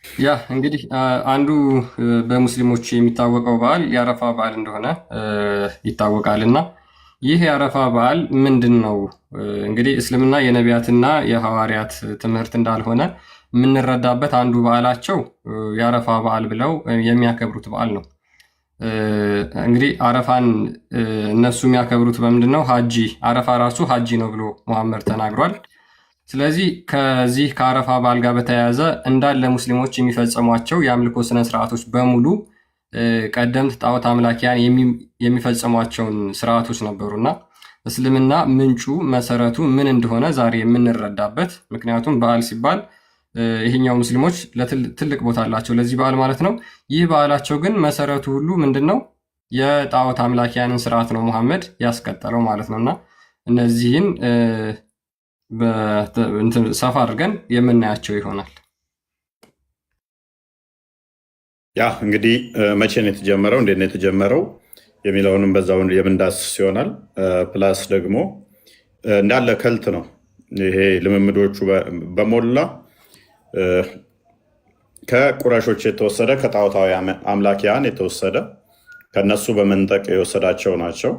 ያ እንግዲህ አንዱ በሙስሊሞች የሚታወቀው በዓል የአረፋ በዓል እንደሆነ ይታወቃልና ይህ የአረፋ በዓል ምንድን ነው? እንግዲህ እስልምና የነቢያትና የሐዋርያት ትምህርት እንዳልሆነ የምንረዳበት አንዱ በዓላቸው የአረፋ በዓል ብለው የሚያከብሩት በዓል ነው። እንግዲህ አረፋን እነሱ የሚያከብሩት በምንድን ነው? ሀጂ አረፋ ራሱ ሀጂ ነው ብሎ ሙሐመድ ተናግሯል። ስለዚህ ከዚህ ከአረፋ በዓል ጋር በተያያዘ እንዳለ ሙስሊሞች የሚፈጸሟቸው የአምልኮ ስነ ስርዓቶች በሙሉ ቀደምት ጣዖት አምላኪያን የሚፈጸሟቸውን ስርዓቶች ነበሩና እስልምና ምንጩ መሰረቱ ምን እንደሆነ ዛሬ የምንረዳበት። ምክንያቱም በዓል ሲባል ይሄኛው ሙስሊሞች ትልቅ ቦታ አላቸው ለዚህ በዓል ማለት ነው። ይህ በዓላቸው ግን መሰረቱ ሁሉ ምንድን ነው? የጣዖት አምላኪያንን ስርዓት ነው ሙሐመድ ያስቀጠለው ማለት ነውና እነዚህን ሰፋ አድርገን የምናያቸው ይሆናል። ያ እንግዲህ መቼ ነው የተጀመረው፣ እንዴት ነው የተጀመረው የሚለውንም በዛው የምንዳስስ ይሆናል። ፕላስ ደግሞ እንዳለ ከልት ነው ይሄ ልምምዶቹ በሞላ ከቁረሾች የተወሰደ ከጣዖታዊ አምላኪያን የተወሰደ ከነሱ በመንጠቅ የወሰዳቸው ናቸው።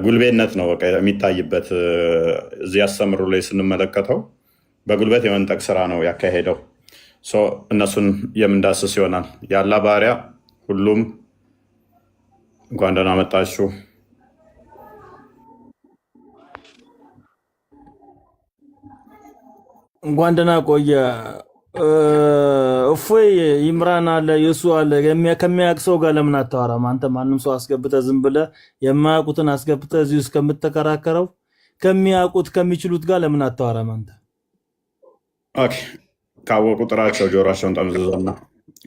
ጉልቤነት ነው በቃ የሚታይበት። እዚህ አስተምሮ ላይ ስንመለከተው በጉልበት የመንጠቅ ስራ ነው ያካሄደው። እነሱን የምንዳስስ ይሆናል። ያላ ባሪያ ሁሉም እንኳን ደህና መጣችሁ። እንኳን ደህና ቆየ። እፎይ ይምራን አለ የሱ አለ ከሚያውቅ ሰው ጋር ለምን አታወራም? አንተ ማንም ሰው አስገብተህ ዝም ብለህ የማያውቁትን አስገብተህ እዚህ ውስጥ ከምትከራከረው ከሚያውቁት ከሚችሉት ጋር ለምን አታወራም? አንተ ኦኬ ካወቁ ጥራቸው ጆሯቸውን ጠምዝዘውና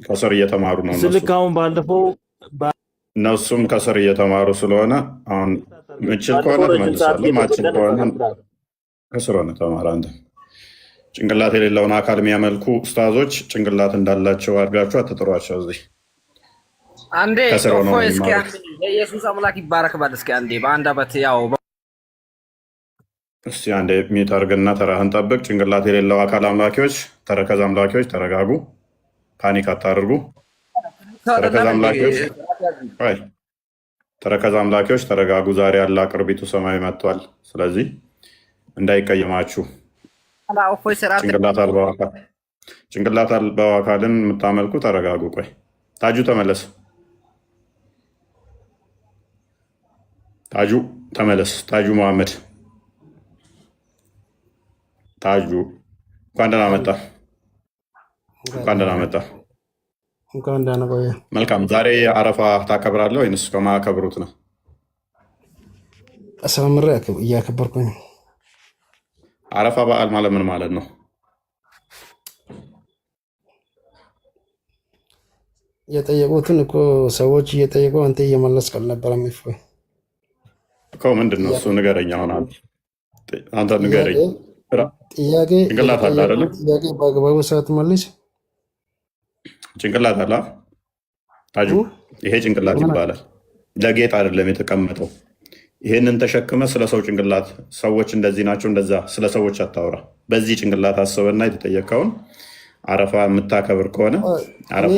ከስር እየተማሩ ነው ስልክ አሁን ባለፈው እነሱም ከስር እየተማሩ ስለሆነ አሁን ምችል ከሆነ ትመልሳለህ፣ ማችል ከሆነ ከስር ሆነ ተማር። አንተ ጭንቅላት የሌለውን አካል የሚያመልኩ ኡስታዞች ጭንቅላት እንዳላቸው አድርጋችሁ አትጥሯቸው። እዚህ አንዴ እስኪ የኢየሱስ አምላክ ይባረክ ባል እስኪ አንዴ በአንደበት ያው እስቲ አንዴ ሚት አድርግና ተራህን ጠብቅ። ጭንቅላት የሌለው አካል አምላኪዎች፣ ተረከዝ አምላኪዎች ተረጋጉ፣ ፓኒክ አታድርጉ። ተረከዝ አምላኪዎች ተረጋጉ። ዛሬ ያለ ቅርቢቱ ሰማይ መጥቷል። ስለዚህ እንዳይቀየማችሁ። ጭንቅላት አልባው አካልን የምታመልኩ ተረጋጉ። ቆይ ታጁ ተመለስ፣ ታጁ ተመለስ፣ ታጁ መሐመድ ታጁ እንኳን ደህና መጣ፣ እንኳን ደህና መጣ። መልካም። ዛሬ አረፋ ታከብራለህ ወይንስ ከማከብሩት ነው? አሰምረ እያከበርኩኝ። አረፋ በዓል ማለት ምን ማለት ነው? የጠየቁትን እኮ ሰዎች እየጠየቁ አንተ እየመለስክ አልነበረም? ይፎይ እኮ ምንድን ነው እሱ? ንገረኝ። አሁን አንተ ንገረኝ። ጥያቄ ጭንቅላት አለ አይደለ? ጥያቄ በአግባቡ ሰዓት መልስ። ጭንቅላት አለ ታጁ። ይሄ ጭንቅላት ይባላል። ለጌጥ አይደለም የተቀመጠው። ይሄንን ተሸክመ ስለ ሰው ጭንቅላት ሰዎች እንደዚህ ናቸው እንደዛ ስለ ሰዎች አታውራ። በዚህ ጭንቅላት አስበና የተጠየቀውን አረፋ የምታከብር ከሆነ አረፋ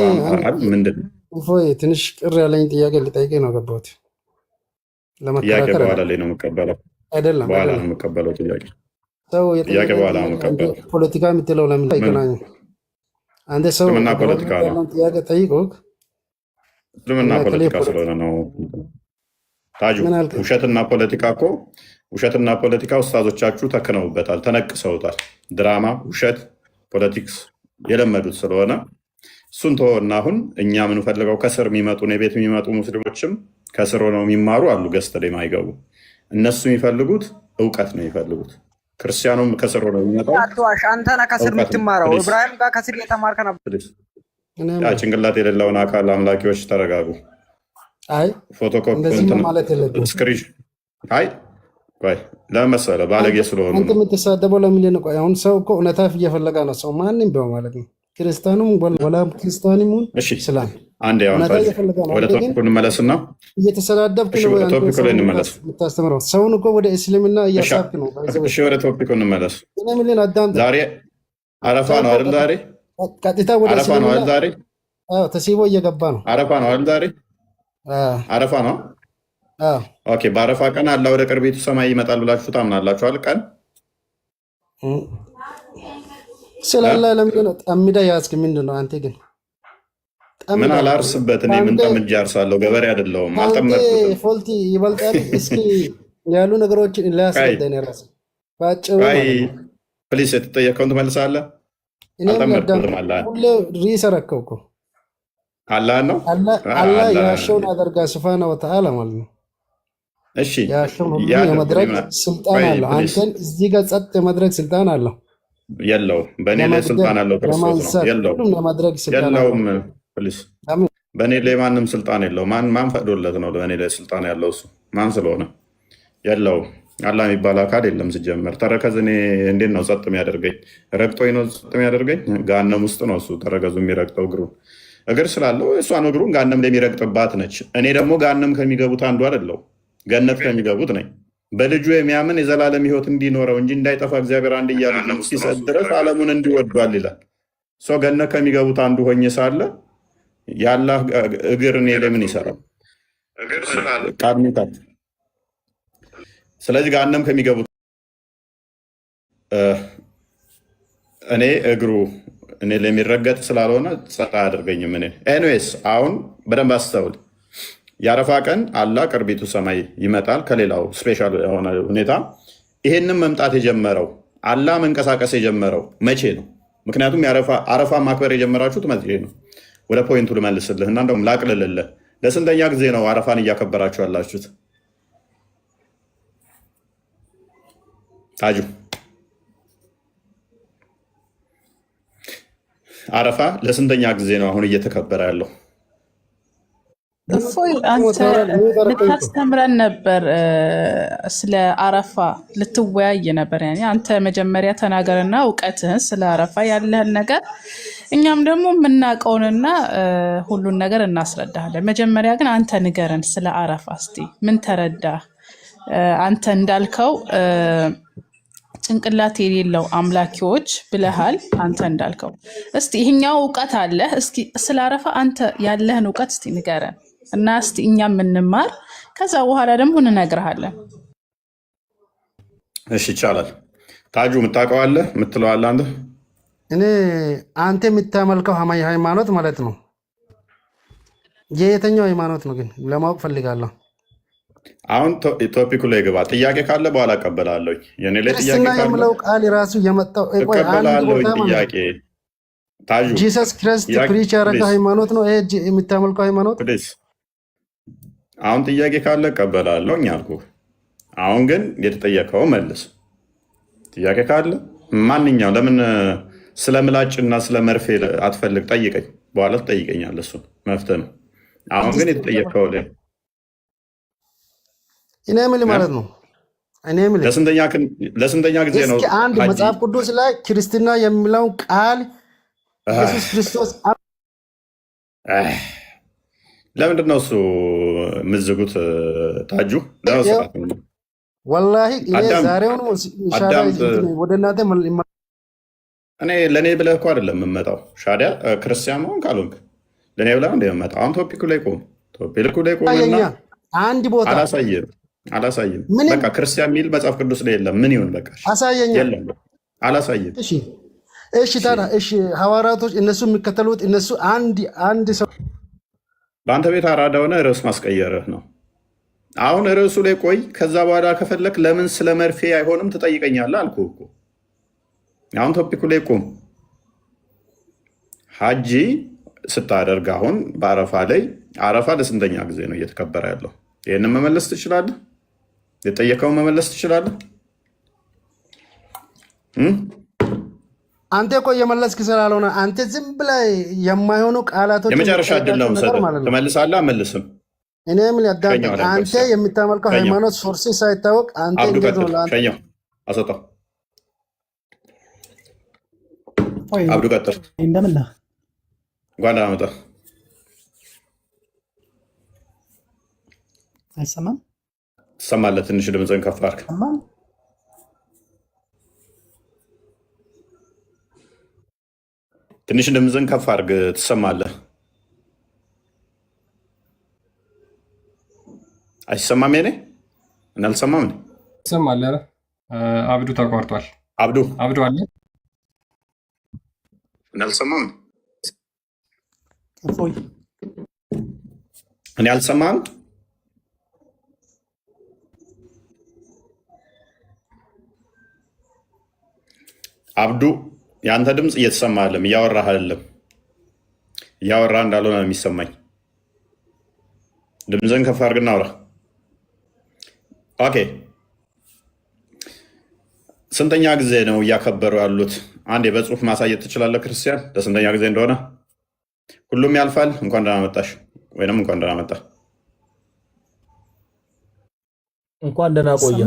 ምንድን ነው? እፎይ ትንሽ ቅር ያለኝ ጥያቄ ልጠይቅ ነው ገባሁት። ጥያቄ በኋላ ላይ ነው የምቀበለው። አይደለም በኋላ ነው የምቀበለው ጥያቄ ጥያቄ በኋላ ነው የምቀበለው። ፖለቲካ የምትለው ለምን አይገናኙ? አንተ ሰው ፖለቲካ ነው ጥያቄ ጠይቆህ እስልምና ፖለቲካ ስለሆነ ነው ታጁ። ውሸትና ፖለቲካ ኡስታዞቻችሁ ተክነውበታል፣ ተነቅሰውታል። ድራማ፣ ውሸት፣ ፖለቲክስ የለመዱት ስለሆነ እሱን ተወና አሁን እኛ የምንፈልገው ከስር የሚመጡ የቤት የሚመጡ ሙስሊሞችም ከስር ሆነው የሚማሩ አሉ። ገዝተ ላይ ማይገቡ እነሱ የሚፈልጉት እውቀት ነው የሚፈልጉት። ክርስቲያኑም ከስር ሆነው የሚመጣው አንተና ከስር የምትማረው ኢብራሂም ጋር ከስር የተማርከ ነበር። ጭንቅላት የሌለውን አካል አምላኪዎች ተረጋጉ። ፎቶኮፒ ለመሰለ ባለጌ ስለሆኑ አንተ የምትሳደበው ለምንድን ነው? አሁን ሰው እኮ እውነታ እየፈለጋ ነው። ሰው ማንም ቢሆን ማለት ነው፣ ክርስቲያኑም ወላ ክርስቲያንም ይሁን እስላም አንድ ያው እውነታ እየፈለገ ነው። ወደ አንተ ግን ቶፒኩ እንመለስና እየተሰዳደብክ እሺ፣ ነው ወደ አንተ ቶፒኩ ላይ ሰውን እንመለስ። የምታስተምረው። ሰውን እኮ ወደ እስልምና እያሳብክ ነው። እሺ፣ ወደ ቶፒኩ እንመለስ። እኔ የምልህን አዳምጥ። ዛሬ አረፋ ሰው ነው እኮ አይደል? ዛሬ ቀጥታ ወደ አረፋ ነው እስልምና አይደል? ዛሬ ተሲቦ እየገባ ነው። አረፋ ነው አይደል? ዛሬ አረፋ ነው። ኦኬ። በአረፋ ቀን አላህ ወደ ቅርቢቱ ሰማይ ይመጣል ብላችሁ ታምናላችኋል? ቀን ስላላ ለምንድን ነው ጠምዳ ያዝክ? ምንድን ነው አንተ ግን ምን አላርስበት? እኔ ምን ጠምጄ አርሳለሁ? ገበሬ አይደለሁም። አንተ አልጠመድኩትም። ፎልቲ ይበልጣል። እስኪ ያሉ ነገሮችን ላያስረዳኝ ራስ ባጭሩ ፕሊስ፣ የተጠየቀውን ትመልሳለህ። አልጠመድኩትም። አላህ ሁሌ ሪሰረከው እኮ አላህ ነው። አላህ ያሻውን አደርጋ ስብሃነ ወተዓላ ማለት ነው። እሺ፣ ያሻውን ሁሉ የመድረግ ስልጣን አለው። አንተን እዚህ ጋር ጸጥ የመድረግ ስልጣን አለው የለውም? በእኔ ላይ ስልጣን አለው ክርስቶስ ነው። የለውም። ፕሊስ፣ በእኔ ላይ ማንም ስልጣን የለው። ማን ፈቅዶለት ነው በእኔ ላይ ስልጣን ያለው? እሱ ማን ስለሆነ? የለውም። አላህ የሚባል አካል የለም። ሲጀመር ተረከዝ እኔ እንዴት ነው ጸጥ የሚያደርገኝ? ረግጦኝ ነው ጸጥ የሚያደርገኝ? ጋነም ውስጥ ነው እሱ ተረከዙ የሚረግጠው። እግር ስላለው እሷን እግሩን ጋነም ላይ የሚረግጥባት ነች። እኔ ደግሞ ጋነም ከሚገቡት አንዱ አይደለው፣ ገነት ከሚገቡት ነኝ። በልጁ የሚያምን የዘላለም ሕይወት እንዲኖረው እንጂ እንዳይጠፋ እግዚአብሔር አንድያ ልጁን እስኪሰጥ ድረስ ዓለሙን እንዲወዷል ይላል። ሰው ገነት ከሚገቡት አንዱ ሆኜ ሳለ የአላህ እግር እኔ ላይ ምን ይሰራል? ቃርሚታት። ስለዚህ ጋነም ከሚገቡት እኔ እግሩ እኔ ለሚረገጥ ስላልሆነ ጸጥ አያደርገኝም። እኔ ኤኒዌይስ አሁን በደንብ አስተውል። የአረፋ ቀን አላህ ቅርቢቱ ሰማይ ይመጣል ከሌላው ስፔሻል የሆነ ሁኔታ። ይሄንም መምጣት የጀመረው አላህ መንቀሳቀስ የጀመረው መቼ ነው? ምክንያቱም አረፋ ማክበር የጀመራችሁት መቼ ነው? ወደ ፖይንቱ ልመልስልህ እና እንደውም ላቅልልልህ። ለስንተኛ ጊዜ ነው አረፋን እያከበራችሁ ያላችሁት? ታጁ አረፋ ለስንተኛ ጊዜ ነው አሁን እየተከበረ ያለው? እፎይ አንተ ልታስተምረን ነበር፣ ስለ አረፋ ልትወያይ ነበር። ያኔ አንተ መጀመሪያ ተናገርና እውቀትህን ስለ አረፋ ያለህን ነገር እኛም ደግሞ የምናውቀውንና ሁሉን ነገር እናስረዳለን። መጀመሪያ ግን አንተ ንገረን ስለ አረፋ እስቲ ምን ተረዳህ? አንተ እንዳልከው ጭንቅላት የሌለው አምላኪዎች ብለሃል። አንተ እንዳልከው እስቲ ይሄኛው እውቀት አለ። እስኪ ስለ አረፋ አንተ ያለህን እውቀት እስቲ ንገረን እና እስቲ እኛም የምንማር ከዛ በኋላ ደግሞ እንነግርሃለን። እሺ ይቻላል። ታጁ የምታውቀዋለህ የምትለዋለህ አንተ? እኔ አንተ የምታመልከው ሃይማኖት ማለት ነው የየትኛው ሃይማኖት ነው ግን ለማወቅ ፈልጋለሁ። አሁን ቶፒኩ ላይ ግባ። ጥያቄ ካለ በኋላ እቀበላለሁ። የኔ ላይ ጥያቄ ካለ የምለው ቃል ራሱ የመጣው እቀበላለሁ። ጥያቄ ታጁ ጂሰስ ክራይስት ፕሪች ያደረገ ሃይማኖት ነው ይሄ የምታመልከው ሃይማኖት? አሁን ጥያቄ ካለ እቀበላለሁ አልኩህ። አሁን ግን የተጠየቀው መልስ። ጥያቄ ካለ ማንኛው ለምን ስለ ምላጭና ስለ መርፌ አትፈልግ? ጠይቀኝ፣ በኋላ ትጠይቀኛለህ። እሱን መፍትሄ ነው። አሁን ግን የተጠየቀው ላይ እኔ የምልህ ማለት ነው። እኔ የምልህ ለስንተኛ ጊዜ ነው? አንድ መጽሐፍ ቅዱስ ላይ ክርስትና የሚለውን ቃል ኢየሱስ ክርስቶስ ለምንድን ነው እሱ የምትዝጉት? ታጁ ወላሂ እኔ ዛሬውን ወደ እናንተ እኔ ለእኔ ብለህ እኮ አይደለም የምመጣው። ሻዲያ ክርስቲያን መሆን ካልሆንክ ለእኔ ብለህ እንደ የምመጣው። አሁን ቶፒኩ ላይ ቆም፣ ቶፒኩ ላይ ቆምና አንድ ቦታ አላሳይም። በቃ ክርስቲያን የሚል መጽሐፍ ቅዱስ ላይ የለም። ምን ይሁን በቃ አሳየኛ። የለም አላሳይም። እሺ ታዲያ እሺ፣ ሐዋርያቶች እነሱ የሚከተሉት እነሱ አንድ ሰው በአንተ ቤት አራዳ ሆነ ርዕስ ማስቀየርህ ነው። አሁን ርዕሱ ላይ ቆይ። ከዛ በኋላ ከፈለክ ለምን ስለ መርፌ አይሆንም ትጠይቀኛለህ አልኩህ እኮ። አሁን ቶፒኩ ላይ ቆም። ሀጂ ስታደርግ አሁን በአረፋ ላይ አረፋ ለስንተኛ ጊዜ ነው እየተከበረ ያለው? ይህንን መመለስ ትችላለህ? የጠየቀውን መመለስ ትችላለህ? አንተ እኮ እየመለስክ ስላልሆነ አንተ ዝም ብለህ የማይሆኑ ቃላቶች የመጨረሻ ዕድል ነው የምሰጥህ። ትመልሳለህ? አመልስም። እኔ ምን ያዳምጥ? አንተ የምታመልከው ሃይማኖት ሶርስ ሳይታወቅ አንተ እንዴት ነው ሸኛው? አሰጣው። አብዱ ቀጥል። እንደምን ነህ? ጓዳ መጣ። አይሰማም? ትሰማለህ? ትንሽ ድምፅህን ከፍ አድርግ። ትንሽ ድምፅህን ከፍ አድርግ። ትሰማለህ? አይሰማም? የኔ እና አልሰማም። ይሰማል። ኧረ አብዱ ተቋርጧል። አብዱ አለ እና አልሰማም። እፎይ እኔ አልሰማም። አብዱ የአንተ ድምፅ እየተሰማ አይደለም። እያወራህ አይደለም። እያወራህ እንዳልሆነ ነው የሚሰማኝ። ድምፅህን ከፍ አድርግና አውራ። ኦኬ። ስንተኛ ጊዜ ነው እያከበሩ ያሉት? አንዴ በጽሁፍ ማሳየት ትችላለህ ክርስቲያን? ለስንተኛ ጊዜ እንደሆነ? ሁሉም ያልፋል። እንኳን ደህና መጣሽ ወይንም እንኳን ደህና መጣ። እንኳን ደህና ቆየ።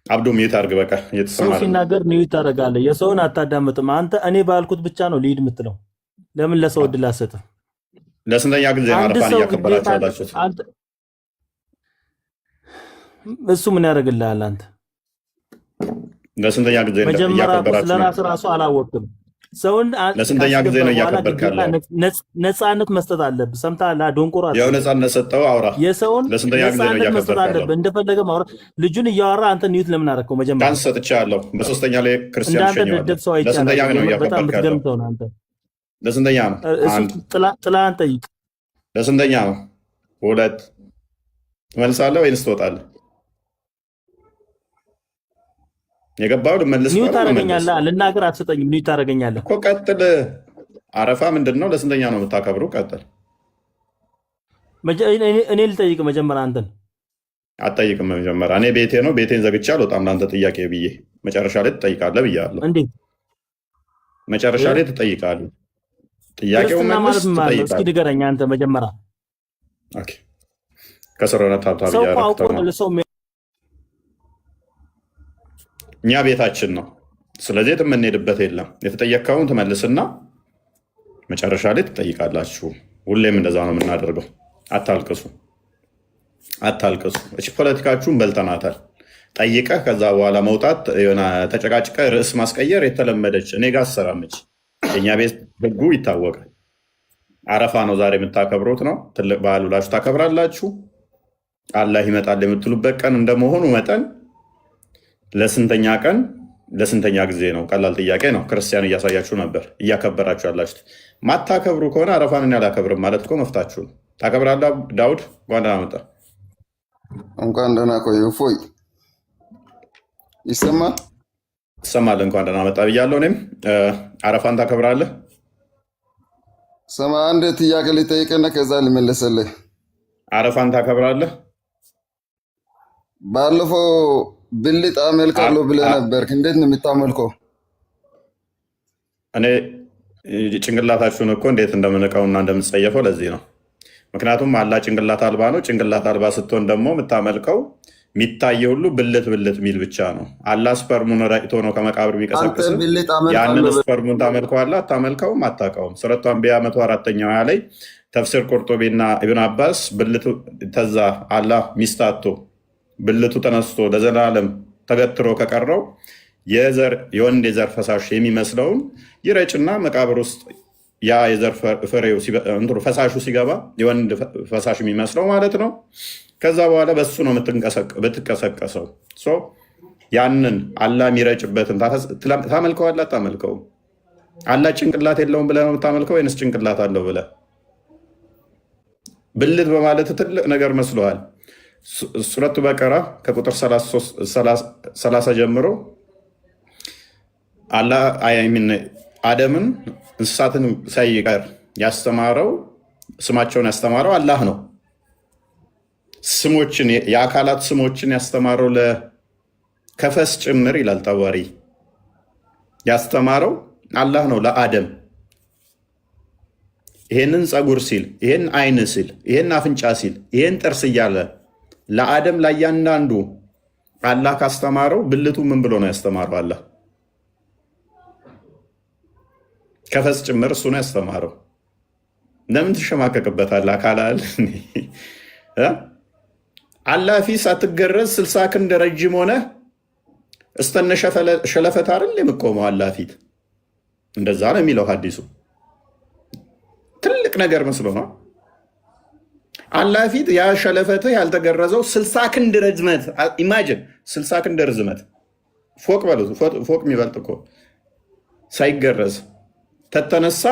አብዱ ሚዩት አድርግ። በቃ ሰው እየተሰማ ሲናገር ሚዩት ታደርጋለህ። የሰውን አታዳምጥም አንተ። እኔ ባልኩት ብቻ ነው ሊድ የምትለው። ለምን ለሰው እድል አትሰጥም? ለስንተኛ ጊዜ ነው አረፋን እያከበራችሁ ያላችሁት? እሱ ምን ያደርግልሃል አንተ? ለስንተኛ ጊዜ ነው መጀመሪያ እያከበራችሁ? ስለራስህ ራሱ አላወቅም። ሰውን ለስንተኛ ጊዜ ነው እያከበርክ ያለው? ነፃነት መስጠት አለብህ። ሰምተሃል? ዶንቆራ ያው ነፃነት ሰጠው አውራ። የሰውን ለስንተኛ ጊዜ ነው ነፃነት መስጠት እያከበርክ ያለው? አለብህ። እንደፈለገ ማውራት። ልጁን እያወራ አንተ ኒውት ለምን አደረከው? መጀመሪያ ዳንስ ሰጥቻለሁ። በሶስተኛ ላይ ክርስቲያን እንዳንተ ሸኘዋለሁ። ደደብ ሰው ለስንተኛ ነው አይቻልም። በጣም እያከበርክ ያለው? የምትገርም ሰው ነህ አንተ። ለስንተኛ ነው? እሱ አንድ። ጥላህን ጠይቅ። ለስንተኛ ነው? ሁለት። ትመልሳለህ ወይንስ ትወጣለህ? የገባው ልመልስ ኒውት ታደርገኛለህ። ልናገር አትሰጠኝም። ኒውት ታደርገኛለህ እኮ። ቀጥል። አረፋ ምንድን ነው? ለስንተኛ ነው የምታከብሩ? ቀጥል። እኔ ልጠይቅ መጀመሪያ አንተን። አትጠይቅም መጀመሪያ። እኔ ቤቴ ነው፣ ቤቴን ዘግቼ አልወጣም ለአንተ ጥያቄ ብዬ። መጨረሻ ላይ ትጠይቃለህ ብያለሁ። እንዴት መጨረሻ ላይ ትጠይቃለህ። ጥያቄው ክርስትና መልስ ማለት ምን ማለት ነው? እስኪ ትጠይቃለህ። ንገረኝ አንተ መጀመሪያ። ኦኬ። ከስር ሆነ ታብታብ ሰው እኮ አውቆ እያደረግህ ነው። መልሰው እኛ ቤታችን ነው። ስለዚህ የምንሄድበት የለም። የተጠየቅከውን ትመልስና መጨረሻ ላይ ትጠይቃላችሁ። ሁሌም እንደዛ ነው የምናደርገው። አታልቅሱ፣ አታልቅሱ። እቺ ፖለቲካችሁን በልተናታል። ጠይቀህ ከዛ በኋላ መውጣት፣ ተጨቃጭቀህ ርዕስ ማስቀየር የተለመደች እኔ ጋር አሰራመች። የእኛ ቤት ህጉ ይታወቃል። አረፋ ነው ዛሬ የምታከብሩት ነው። ትልቅ በዓል ብላችሁ ታከብራላችሁ። አላህ ይመጣል የምትሉበት ቀን እንደመሆኑ መጠን ለስንተኛ ቀን ለስንተኛ ጊዜ ነው? ቀላል ጥያቄ ነው። ክርስቲያን እያሳያችሁ ነበር እያከበራችሁ ያላችሁት። ማታከብሩ ከሆነ አረፋን እኔ አላከብርም ማለት እኮ መፍታችሁ ነው። ታከብራለህ? ዳውድ እንኳን ደህና መጣ። እንኳን ደህና ቆየ። እፎይ ይሰማል? ትሰማለህ? እንኳን ደህና መጣ ብያለሁ። እኔም አረፋን ታከብራለህ? ስማ፣ አንድ ጥያቄ ልጠይቅና ከዛ ልመለሰልህ። አረፋን ታከብራለህ? ባለፈው ብልጥ አመልካለሁ ብለህ ነበር። እንዴት ነው የምታመልከው? እኔ ጭንቅላታችሁን እኮ እንዴት እንደምንቀውና እንደምትጸየፈው ለዚህ ነው። ምክንያቱም አላህ ጭንቅላት አልባ ነው። ጭንቅላት አልባ ስትሆን ደግሞ የምታመልከው የሚታየ ሁሉ ብልት ብልት የሚል ብቻ ነው። አላህ ስፐርሙን ረጭቶ ነው ከመቃብር የሚቀሰቅስ። ያንን ስፐርሙን ታመልከዋለህ? አታመልከውም? አታውቀውም? ሱረቱ አንቢያ 104ኛው ላይ ተፍሲር ቁርጡቢና ኢብን አባስ ብልቱ ተዛ አላህ ሚስታቶ ብልቱ ተነስቶ ለዘላለም ተገትሮ ከቀረው የወንድ የዘር ፈሳሽ የሚመስለውን ይረጭና መቃብር ውስጥ ያ የዘር ፍሬው ፈሳሹ ሲገባ የወንድ ፈሳሽ የሚመስለው ማለት ነው። ከዛ በኋላ በሱ ነው ብትቀሰቀሰው። ያንን አላህ የሚረጭበትን ታመልከዋለህ? አታመልከውም? አላህ ጭንቅላት የለውም ብለህ ነው የምታመልከው ወይንስ ጭንቅላት አለው ብለህ? ብልት በማለት ትልቅ ነገር መስሎሃል? ሱረቱ በቀራ ከቁጥር 30 ጀምሮ አላህ አደምን እንስሳትን ሳይቀር ያስተማረው ስማቸውን ያስተማረው አላህ ነው። ስሞችን የአካላት ስሞችን ያስተማረው ለከፈስ ጭምር ይላል ጠዋሪ ያስተማረው አላህ ነው ለአደም። ይሄንን ፀጉር ሲል፣ ይሄን አይን ሲል፣ ይሄን አፍንጫ ሲል፣ ይሄን ጥርስ እያለ ለአደም ለእያንዳንዱ አላህ ካስተማረው ብልቱ ምን ብሎ ነው ያስተማረው? አላህ ከፈስ ጭምር እሱ ነው ያስተማረው። ለምን ትሸማቀቅበታለህ? አካላል አላህ ፊት ሳትገረዝ 60 ክንድ ረጅም ሆነ እስተነ ሸለፈት አይደል የምቆመው አላህ ፊት። እንደዛ ነው የሚለው ሐዲሱ። ትልቅ ነገር መስሎ ነው አላህ ፊት ያ ሸለፈትህ ያልተገረዘው 60 ክንድ ርዝመት። ኢማጂን 60 ክንድ ርዝመት ፎቅ በሉት፣ ፎቅ የሚበልጥ እኮ ሳይገረዝ ተተነሳ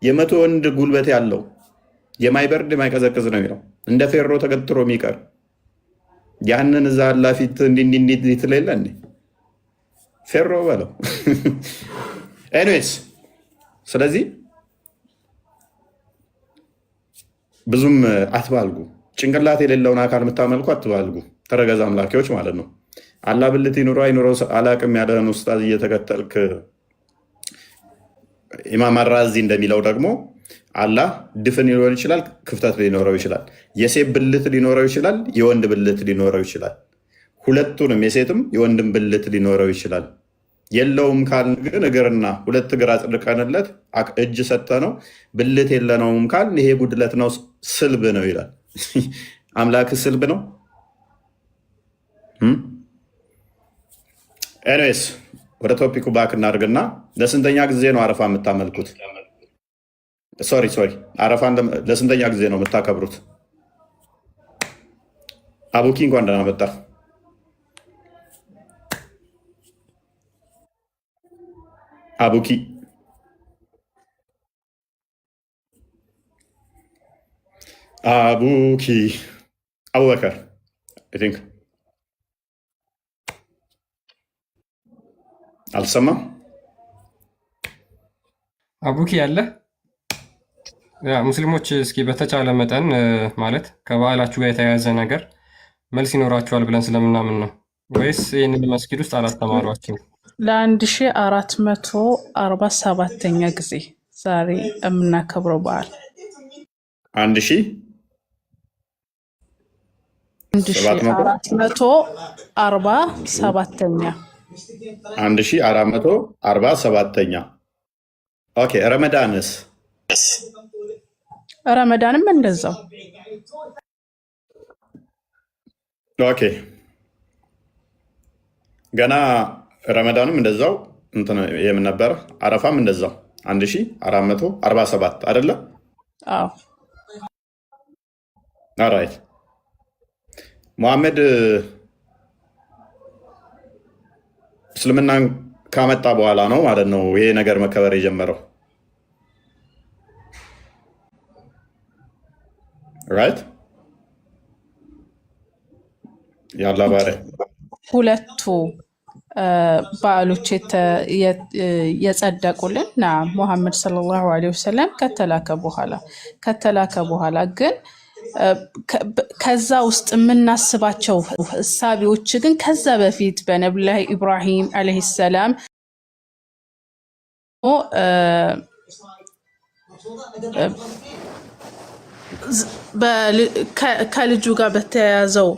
የ100 ወንድ ጉልበት ያለው የማይበርድ የማይቀዘቅዝ ነው የሚለው እንደ ፌሮ ተገትሮ የሚቀር ያንን እዛ አላህ ፊት እንዲህ ትለለ እንዴ? ፌሮ በለው። ኤኒዌይስ ስለዚህ ብዙም አትባልጉ። ጭንቅላት የሌለውን አካል የምታመልኩ አትባልጉ። ተረገዝ አምላኪዎች ማለት ነው። አላህ ብልት ይኑረው አይኑረው አላቅም ያለህን ኡስታዝ እየተከተልክ ኢማም አራዚ እንደሚለው ደግሞ አላህ ድፍን ሊኖር ይችላል፣ ክፍተት ሊኖረው ይችላል። የሴት ብልት ሊኖረው ይችላል፣ የወንድ ብልት ሊኖረው ይችላል። ሁለቱንም የሴትም የወንድም ብልት ሊኖረው ይችላል። የለውም ካልን ግን እግርና 2 እግር አጽድቀንለት እጅ ሰጠ ነው። ብልት የለነውም ካልን ይሄ ጉድለት ነው፣ ስልብ ነው ይላል። አምላክ ስልብ ነው። ኤኒዌይስ ወደ ቶፒኩ ባክ እናድርግና ለስንተኛ ጊዜ ነው አረፋ የምታመልኩት? ሶሪ አረፋን ለስንተኛ ጊዜ ነው የምታከብሩት? አቡኪ እንኳን ደህና መጣ። አቡኪ አቡበከር አይ ቲንክ አልሰማም። አቡኪ ያለ ሙስሊሞች እስኪ በተቻለ መጠን ማለት ከበዓላችሁ ጋር የተያያዘ ነገር መልስ ይኖራችኋል ብለን ስለምናምን ነው። ወይስ ይህንን መስጊድ ውስጥ አላስተማሯችሁ? ለ1447ኛ ጊዜ ዛሬ የምናከብረው በዓል 1447ኛ። ኦኬ ረመዳንስ? ረመዳንም እንደዛው። ኦኬ ገና ረመዳንም እንደዛው የምን ነበር? አረፋም እንደዛው 1447 አይደለ? አዎ። ኦራይት ሙሐመድ እስልምናን ካመጣ በኋላ ነው ማለት ነው ይሄ ነገር መከበር የጀመረው። ራይት ያላ ባረ ሁለቱ በዓሎች የጸደቁልን ና ሙሐመድ ሰለላሁ ዐለይሂ ወሰለም ከተላከ በኋላ ግን ከዛ ውስጥ የምናስባቸው እሳቢዎች ግን ከዛ በፊት በነብዩላህ ኢብራሂም ዐለይሂ ሰላም ከልጁ ጋር በተያያዘው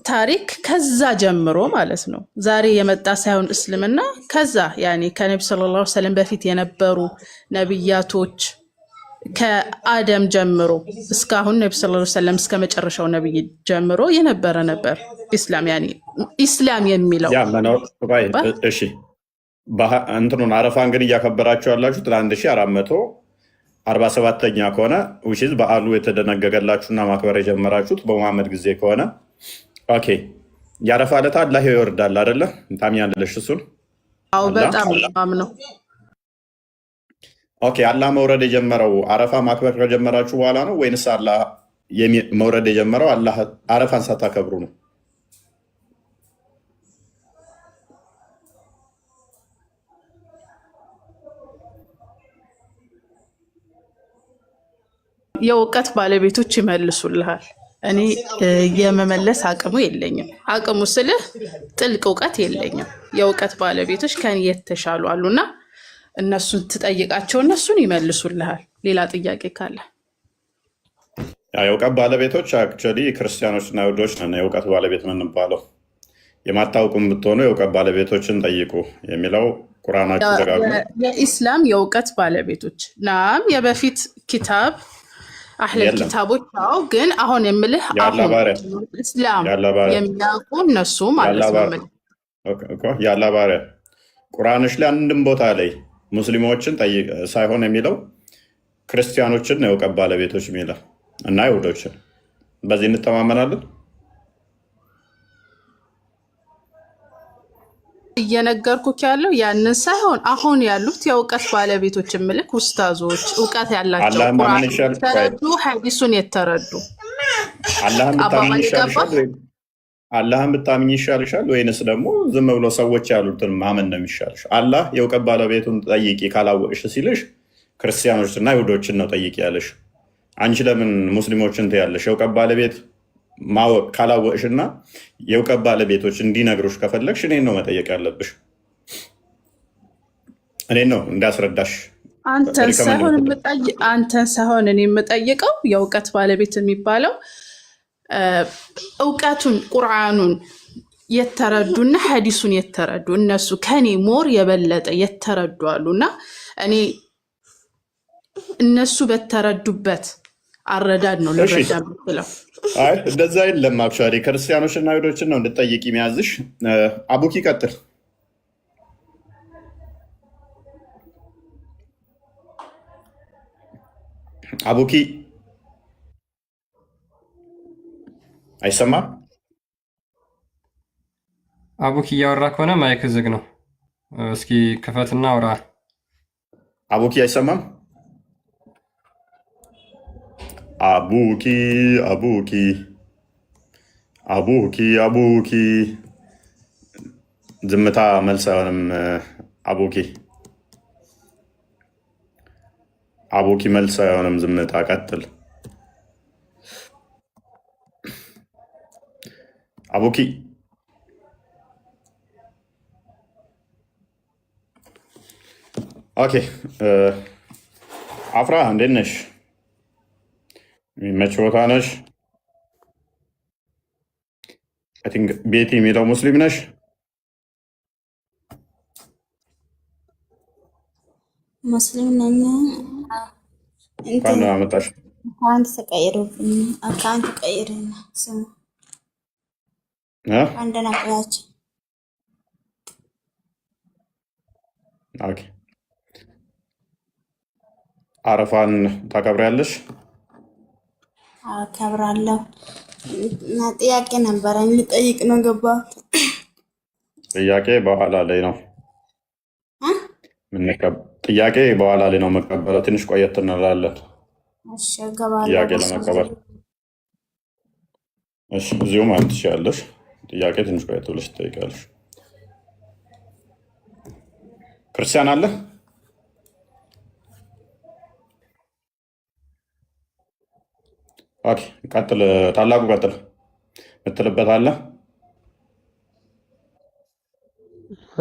ታሪክ ከዛ ጀምሮ ማለት ነው። ዛሬ የመጣ ሳይሆን እስልምና ከዛ ያኔ ከነብዩ ሰለላሁ ዐለይሂ ወሰለም በፊት የነበሩ ነብያቶች ከአደም ጀምሮ እስካሁን ነብዩ ሰለላሁ ዐለይሂ ወሰለም እስከ መጨረሻው ነብይ ጀምሮ የነበረ ነበር ኢስላም። ያኔ ኢስላም የሚለው እሺ እንትኑን አረፋን ግን እያከበራችሁ ያላችሁት ለ1447ኛ ከሆነ ውሽዝ በዓሉ የተደነገገላችሁና ማክበር የጀመራችሁት በሙሐመድ ጊዜ ከሆነ ኦኬ ያረፋ ዕለት አላህ ይወርዳል አይደለ? ታምኛለሽ እሱን? አዎ በጣም ነው። ኦኬ አላህ መውረድ የጀመረው አረፋ ማክበር ከጀመራችሁ በኋላ ነው ወይንስ አላህ መውረድ የጀመረው አላህ አረፋን ሳታከብሩ ነው? የእውቀት ባለቤቶች ይመልሱልሃል። እኔ የመመለስ አቅሙ የለኝም። አቅሙ ስልህ ጥልቅ እውቀት የለኝም። የእውቀት ባለቤቶች ከኔ የተሻሉ አሉና እነሱን ትጠይቃቸው፣ እነሱን ይመልሱልሃል። ሌላ ጥያቄ ካለ የእውቀት ባለቤቶች አክቹዋሊ ክርስቲያኖችና አይሁዶች ነን። የእውቀት ባለቤት የምንባለው የማታውቁም ብትሆኑ የእውቀት ባለቤቶችን ጠይቁ የሚለው ቁርአናችሁ ደጋግሞ የኢስላም የእውቀት ባለቤቶች ናም የበፊት ኪታብ አህለል ኪታቦች ነው። ግን አሁን የምልህ አሁን እስላም የሚያውቁ እነሱ ማለት ነው ያላ ባሪያ ቁርአንሽ ላይ አንድም ቦታ ላይ ሙስሊሞችን ሳይሆን የሚለው ክርስቲያኖችን ነው የእውቀት ባለቤቶች የሚለው እና ይሁዶችን። በዚህ እንተማመናለን። እየነገርኩህ ያለው ያንን ሳይሆን አሁን ያሉት የእውቀት ባለቤቶች ምልክ ኡስታዞች፣ እውቀት ያላቸው ቁርአን የተረዱ ሐዲሱን የተረዱ አላህን ብታምኝ ይሻልሻል ወይንስ ደግሞ ዝም ብሎ ሰዎች ያሉትን ማመን ነው የሚሻልሽ? አላህ የእውቀት ባለቤቱን ጠይቂ ካላወቅሽ ሲልሽ ክርስቲያኖችና ይሁዶችን ነው ጠይቂ ያለሽ። አንቺ ለምን ሙስሊሞችን ትያለሽ? የእውቀት ባለቤት ማወቅ ካላወቅሽና የእውቀት ባለቤቶች እንዲነግሩሽ ከፈለግሽ እኔን ነው መጠየቅ ያለብሽ። እኔን ነው እንዳስረዳሽ። አንተን ሳይሆን እኔ የምጠይቀው የእውቀት ባለቤት የሚባለው እውቀቱን ቁርአኑን የተረዱና ሐዲሱን የተረዱ እነሱ ከኔ ሞር የበለጠ የተረዱ አሉና እኔ እነሱ በተረዱበት አረዳድ ነው ልረዳ የምችለው። አይ እንደዛ የለም። አክቹዋሊ ክርስቲያኖችና ይሁዶችን ነው እንድትጠይቂ የሚያዝሽ። አቡኪ ቀጥል። አቡኪ አይሰማም? አቡኪ እያወራ ከሆነ ማይክ ዝግ ነው። እስኪ ክፈትና አውራ። አቡኪ አይሰማም? አቡኪ አቡኪ አቡኪ አቡኪ ዝምታ መልስ አይሆንም። አቡኪ አቡኪ መልስ አይሆንም። ዝምታ ቀጥል። አቡኪ ኦኬ። አፍራ እንዴት ነሽ? የሚመች ቦታ ነሽ? አይ ቲንክ ቤቲ የሚለው ሙስሊም ነሽ? ሙስሊም ነኝ። እንኳን አመጣሽ። አካውንት ተቀይሮብኝ አካውንት ቀይርና ስሙ አንድ ነቅላችሁ። ኦኬ አረፋን ታከብሪያለሽ? አከብራለሁ። እና ጥያቄ ነበረኝ ልጠይቅ ነው ገባሁት። ጥያቄ በኋላ ላይ ነው ጥያቄ በኋላ ላይ ነው መቀበለው። ትንሽ ቆየት እንላለን ጥያቄ ለመቀበል። እሺ እዚሁ ማለት ትችያለሽ። ጥያቄ ትንሽ ቆየት ብለሽ ትጠይቃለሽ። ክርስቲያን አለ? ኦኬ ቀጥል። ታላቁ ቀጥል ምትልበት አለ?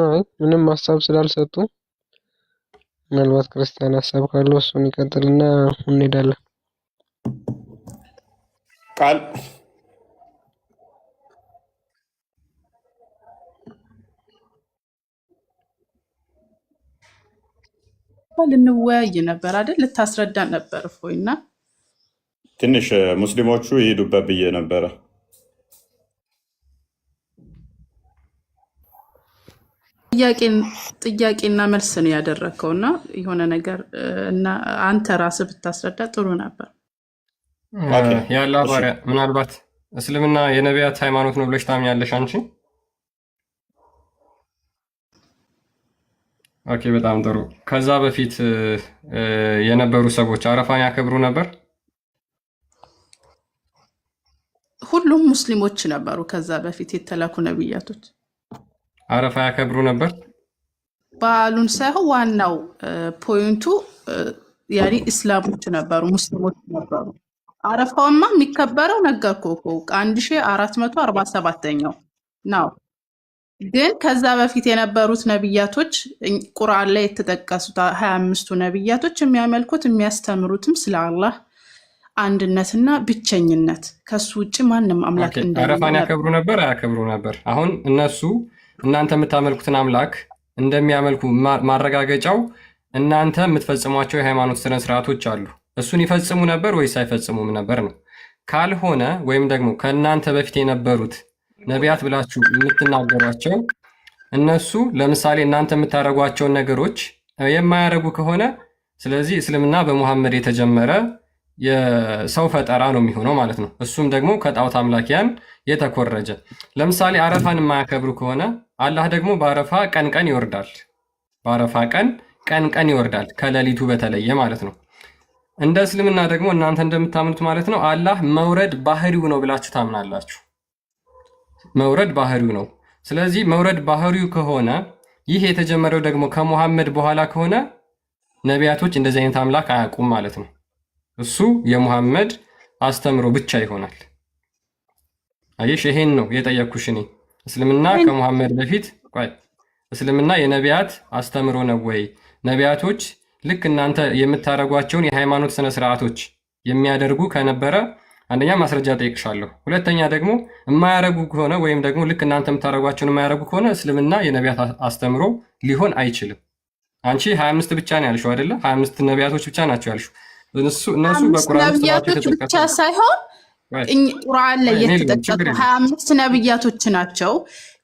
አይ ምንም ሀሳብ ስላልሰጡ ምናልባት ክርስቲያን ሀሳብ ካለው እሱን ይቀጥልና እንሄዳለን። ቃል ልንወያይ ነበር አይደል? ልታስረዳን ነበር እፎይና ትንሽ ሙስሊሞቹ ይሄዱበት ብዬ ነበረ። ጥያቄና መልስ ነው ያደረግከውና የሆነ ነገር እና አንተ ራስህ ብታስረዳ ጥሩ ነበር። ያለ ባሪያ ምናልባት እስልምና የነቢያት ሃይማኖት ነው ብለሽ ታምኛለሽ አንቺ? ኦኬ በጣም ጥሩ። ከዛ በፊት የነበሩ ሰዎች አረፋን ያከብሩ ነበር? ሁሉም ሙስሊሞች ነበሩ። ከዛ በፊት የተላኩ ነብያቶች አረፋ ያከብሩ ነበር? በዓሉን ሳይሆን ዋናው ፖይንቱ ያኔ እስላሞች ነበሩ፣ ሙስሊሞች ነበሩ። አረፋውማ የሚከበረው ነገርኩህ እኮ 1447ኛው ነው። ግን ከዛ በፊት የነበሩት ነብያቶች ቁርአን ላይ የተጠቀሱት 25ቱ ነብያቶች የሚያመልኩት የሚያስተምሩትም ስለ አላህ አንድነትና ብቸኝነት ከሱ ውጭ ማንም አምላክ እንደሌለ። አረፋን ያከብሩ ነበር አያከብሩ ነበር? አሁን እነሱ እናንተ የምታመልኩትን አምላክ እንደሚያመልኩ ማረጋገጫው እናንተ የምትፈጽሟቸው የሃይማኖት ስነ ስርዓቶች አሉ። እሱን ይፈጽሙ ነበር ወይስ አይፈጽሙም ነበር ነው። ካልሆነ ወይም ደግሞ ከእናንተ በፊት የነበሩት ነቢያት ብላችሁ የምትናገሯቸው እነሱ ለምሳሌ እናንተ የምታደርጓቸውን ነገሮች የማያደርጉ ከሆነ ስለዚህ እስልምና በሙሐመድ የተጀመረ የሰው ፈጠራ ነው የሚሆነው ማለት ነው። እሱም ደግሞ ከጣዖት አምላኪያን የተኮረጀ። ለምሳሌ አረፋን የማያከብሩ ከሆነ አላህ ደግሞ በአረፋ ቀን ቀን ይወርዳል። በአረፋ ቀን ቀን ይወርዳል ከሌሊቱ በተለየ ማለት ነው። እንደ እስልምና ደግሞ እናንተ እንደምታምኑት ማለት ነው አላህ መውረድ ባህሪው ነው ብላችሁ ታምናላችሁ። መውረድ ባህሪው ነው። ስለዚህ መውረድ ባህሪው ከሆነ ይህ የተጀመረው ደግሞ ከሙሐመድ በኋላ ከሆነ ነቢያቶች እንደዚህ አይነት አምላክ አያውቁም ማለት ነው። እሱ የሙሐመድ አስተምሮ ብቻ ይሆናል። አየሽ፣ ይሄን ነው የጠየኩሽ እኔ። እስልምና ከሙሐመድ በፊት እስልምና የነቢያት አስተምሮ ነው ወይ? ነቢያቶች ልክ እናንተ የምታደርጓቸውን የሃይማኖት ስነ ስርዓቶች የሚያደርጉ ከነበረ አንደኛ ማስረጃ ጠይቅሻለሁ። ሁለተኛ ደግሞ የማያደርጉ ከሆነ ወይም ደግሞ ልክ እናንተ የምታደርጓቸውን የማያደርጉ ከሆነ እስልምና የነቢያት አስተምሮ ሊሆን አይችልም። አንቺ 25 ብቻ ነው ያልሽው አይደለ? 25 ነቢያቶች ብቻ ናቸው ያልሽው። እነሱ በቁርአን ነቢያቶች ብቻ ሳይሆን ቁርአን ላይ የተጠቀሱ 25 ነቢያቶች ናቸው።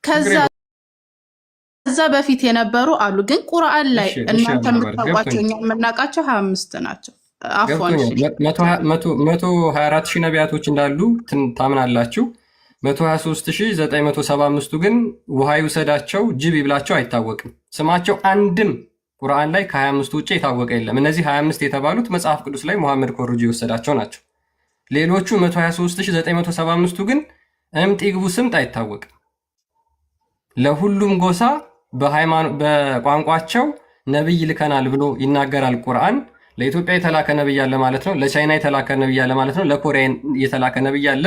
ከዛ በፊት የነበሩ አሉ። ግን ቁርአን ላይ እናንተ የምታውቋቸው እኛ የምናውቃቸው 25 ናቸው። አፎን 124 ሺህ ነቢያቶች እንዳሉ ታምናላችሁ። 123975ቱ ግን ውሃ ይውሰዳቸው ጅብ ይብላቸው አይታወቅም። ስማቸው አንድም ቁርአን ላይ ከ25 ውጭ የታወቀ የለም። እነዚህ 25 የተባሉት መጽሐፍ ቅዱስ ላይ ሙሐመድ ኮርጆ የወሰዳቸው ናቸው። ሌሎቹ 123975ቱ ግን እምጥ ይግቡ ስምጥ አይታወቅም። ለሁሉም ጎሳ በቋንቋቸው ነብይ ልከናል ብሎ ይናገራል ቁርአን። ለኢትዮጵያ የተላከ ነብይ አለ ማለት ነው። ለቻይና የተላከ ነብይ አለ ማለት ነው። ለኮሪያ የተላከ ነብይ አለ፣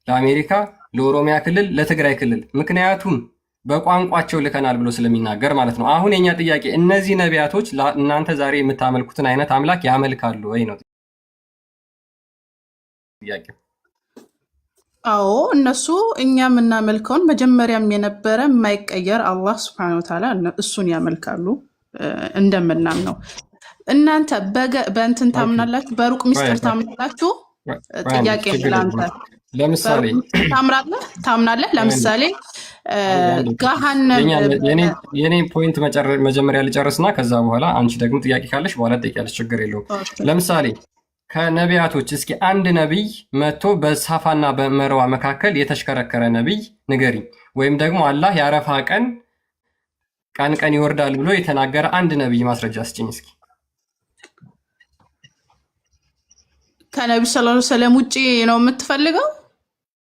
ለአሜሪካ፣ ለኦሮሚያ ክልል፣ ለትግራይ ክልል። ምክንያቱም በቋንቋቸው ልከናል ብሎ ስለሚናገር ማለት ነው። አሁን የኛ ጥያቄ እነዚህ ነቢያቶች እናንተ ዛሬ የምታመልኩትን አይነት አምላክ ያመልካሉ ወይ ነው ጥያቄው። አዎ እነሱ እኛ የምናመልከውን መጀመሪያም የነበረ የማይቀየር አላህ ሱብሓነሁ ወተዓላ እሱን ያመልካሉ እንደምናምነው። እናንተ በእንትን ታምናላችሁ? በሩቅ ሚስጥር ታምናላችሁ? ጥያቄ ለአንተ ለምሳሌ ታምናለህ? ለምሳሌ ገሃነም የኔ ፖይንት መጀመሪያ ልጨርስና ከዛ በኋላ አንቺ ደግሞ ጥያቄ ካለሽ በኋላ ትጠይቂያለሽ፣ ችግር የለውም። ለምሳሌ ከነቢያቶች እስኪ አንድ ነቢይ መጥቶ በሳፋና በመርዋ መካከል የተሽከረከረ ነቢይ ንገሪኝ። ወይም ደግሞ አላህ የአረፋ ቀን ቀን ይወርዳል ብሎ የተናገረ አንድ ነቢይ ማስረጃ ስጭኝ እስኪ። ከነቢ ሰለላሁ ዐለይሂ ወሰለም ውጭ ነው የምትፈልገው?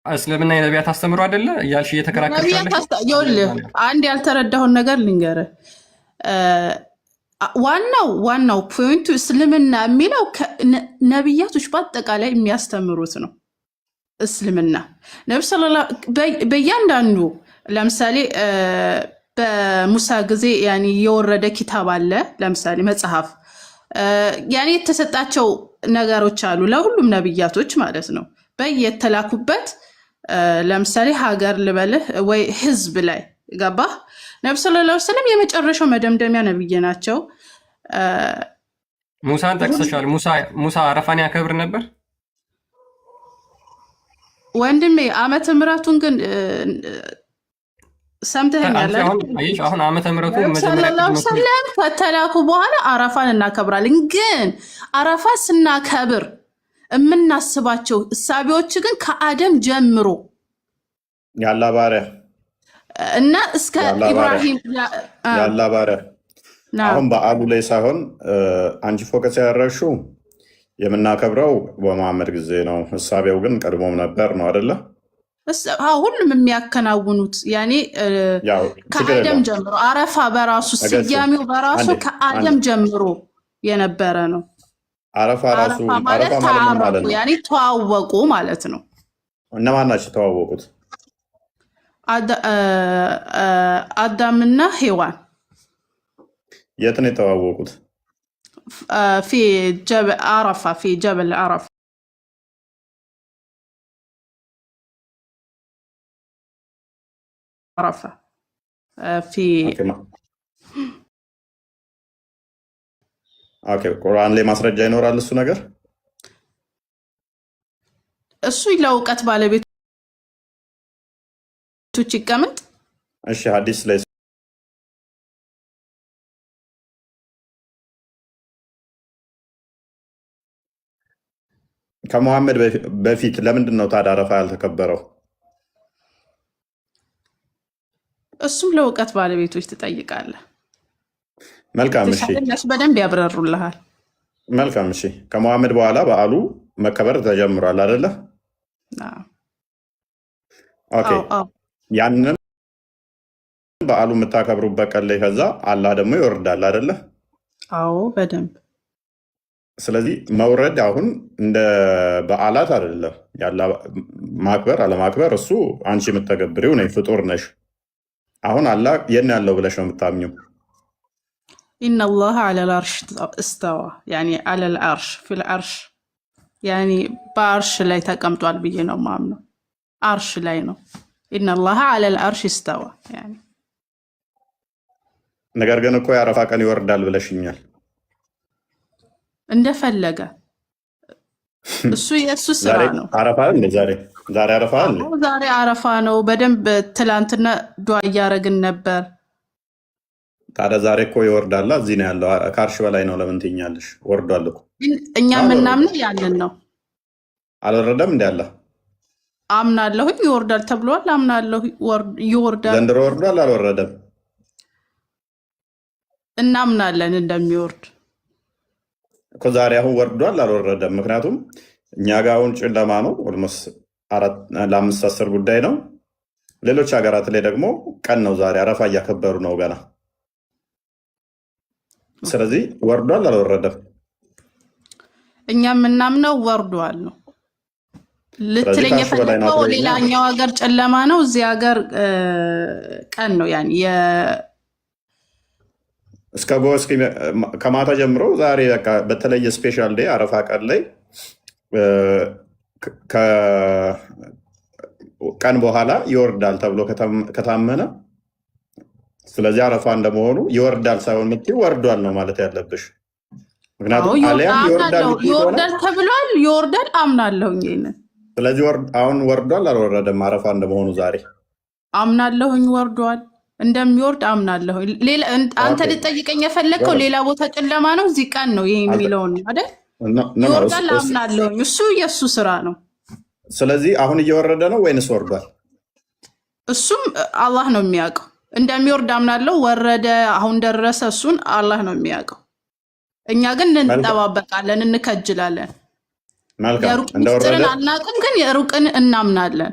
እስልምና የነቢያት አስተምሮ አይደለ እያልሽ እየተከራከርሽ አንድ ያልተረዳሁን ነገር ልንገርህ። ዋናው ፖይንቱ እስልምና የሚለው ነቢያቶች በአጠቃላይ የሚያስተምሩት ነው። እስልምና ነቢ በእያንዳንዱ ለምሳሌ በሙሳ ጊዜ የወረደ ኪታብ አለ። ለምሳሌ መጽሐፍ የተሰጣቸው ነገሮች አሉ ለሁሉም ነቢያቶች ማለት ነው። በየተላኩበት ለምሳሌ ሀገር ልበልህ ወይ ህዝብ ላይ ገባህ። ነቢ ሰለላሁ ዐለይሂ ወሰለም የመጨረሻው መደምደሚያ ነብይ ናቸው። ሙሳን ጠቅሰሻል። ሙሳ አረፋን ያከብር ነበር ወንድሜ። ዓመተ ምሕረቱን ግን ሰምተኸኛል? አሁን ዓመተ ምሕረቱ መጀመሪያ ከተላኩ በኋላ አረፋን እናከብራለን። ግን አረፋ ስናከብር የምናስባቸው እሳቢዎች ግን ከአደም ጀምሮ ያላ ባሪያ እና እስከ ኢብራሂም ያላ ባሪያ አሁን በዓሉ ላይ ሳይሆን አንቺ ፎከስ ያደረግሽው የምናከብረው በመሐመድ ጊዜ ነው። እሳቤው ግን ቀድሞም ነበር ነው አይደለ? ሁሉም የሚያከናውኑት ከአደም ጀምሮ አረፋ በራሱ ስያሜው በራሱ ከአደም ጀምሮ የነበረ ነው። አረፋ ማለት ተዓረፉ ተዋወቁ ማለት ነው። እነማን ናቸው የተዋወቁት? አዳምና ሔዋን። የት ነው የተዋወቁት? في جبل عرفة في جبل عرفة في ቁርአን ላይ ማስረጃ ይኖራል እሱ ነገር እሱ ለእውቀት ባለቤቶች ይቀመጥ። እሺ ሐዲስ ላይ ከመሐመድ በፊት ለምንድን ነው ታዲያ አረፋ ያልተከበረው? እሱም ለእውቀት ባለቤቶች ትጠይቃለህ። መልካም እሺ፣ እነሱ በደንብ ያብራሩልሃል። መልካም እሺ። ከመሐመድ በኋላ በዓሉ መከበር ተጀምሯል አይደለ? ኦኬ። ያንን በዓሉ የምታከብሩበት ቀን ላይ ከዛ አላህ ደግሞ ይወርዳል አይደለ? አዎ በደንብ። ስለዚህ መውረድ አሁን እንደ በዓላት አይደለም። ያላ ማክበር አለማክበር እሱ አንቺ የምትተገብሪው ነሽ፣ ፍጡር ነሽ። አሁን አላህ የት ነው ያለው ብለሽ ነው የምታምኚው? ኢነላህ ዐለል ዐርሽ እስተዋ ያኒ ዐለል ዐርሽ ፊል ዐርሽ ያኒ በአርሽ ላይ ተቀምጧል ብዬ ነው የማምነው። አርሽ ላይ ነው። ኢነላህ ዐለል ዐርሽ እስተዋ ያኒ። ነገር ግን እኮ የአረፋ ቀን ይወርዳል ብለሽኛል። እንደፈለገ እሱ የእሱ ስራ ነው። አረፋ እንደ ዛሬ አረፋ አለ። ዛሬ አረፋ ነው። በደንብ ትላንትና ዱዓ እያደረግን ነበር። ታዲያ ዛሬ እኮ ይወርዳል። እዚህ ነው ያለው። ከአርሽ በላይ ነው። ለምን ትይኛለሽ? ወርዷል እኮ። እኛ የምናምነው ያንን ነው። አልወረደም እንደ ያለ አምናለሁ። ይወርዳል ተብሏል። አምናለሁ ይወርዳል። ዘንድሮ ወርዷል። አልወረደም። እናምናለን እንደሚወርድ እኮ ዛሬ አሁን ወርዷል። አልወረደም። ምክንያቱም እኛ ጋር አሁን ጨለማ ነው። ኦልሞስት ለአምስት አስር ጉዳይ ነው። ሌሎች ሀገራት ላይ ደግሞ ቀን ነው። ዛሬ አረፋ እያከበሩ ነው ገና። ስለዚህ ወርዷል። አልወረደም። እኛ የምናምነው ወርዷል ነው ልትለኝ የፈለገው። ሌላኛው ሀገር ጨለማ ነው፣ እዚህ ሀገር ቀን ነው። ያኔ እስከ ከማታ ጀምሮ ዛሬ በቃ በተለየ ስፔሻል ዴይ አረፋ ቀን ላይ ቀን በኋላ ይወርዳል ተብሎ ከታመነ፣ ስለዚህ አረፋ እንደመሆኑ ይወርዳል ሳይሆን የምትይው ወርዷል ነው ማለት ያለብሽ። ምክንያቱም አሊያም ይወርዳል ተብሏል። ይወርዳል አምናለሁኝ ይሄንን። ስለዚህ አሁን ወርዷል አልወረደም? አረፋ እንደመሆኑ ዛሬ አምናለሁኝ ወርዷል፣ እንደሚወርድ አምናለሁ። አንተ ልጠይቀኝ የፈለግከው ሌላ ቦታ ጨለማ ነው፣ እዚህ ቀን ነው ይሄ የሚለውን አይደል? ይወርዳል አምናለሁኝ። እሱ የእሱ ስራ ነው። ስለዚህ አሁን እየወረደ ነው ወይንስ ወርዷል? እሱም አላህ ነው የሚያውቀው። እንደሚወርድ አምናለሁ። ወረደ፣ አሁን ደረሰ፣ እሱን አላህ ነው የሚያውቀው። እኛ ግን እንጠባበቃለን፣ እንከጅላለን። የሩቅ ምስጢርን አናውቅም፣ ግን የሩቅን እናምናለን።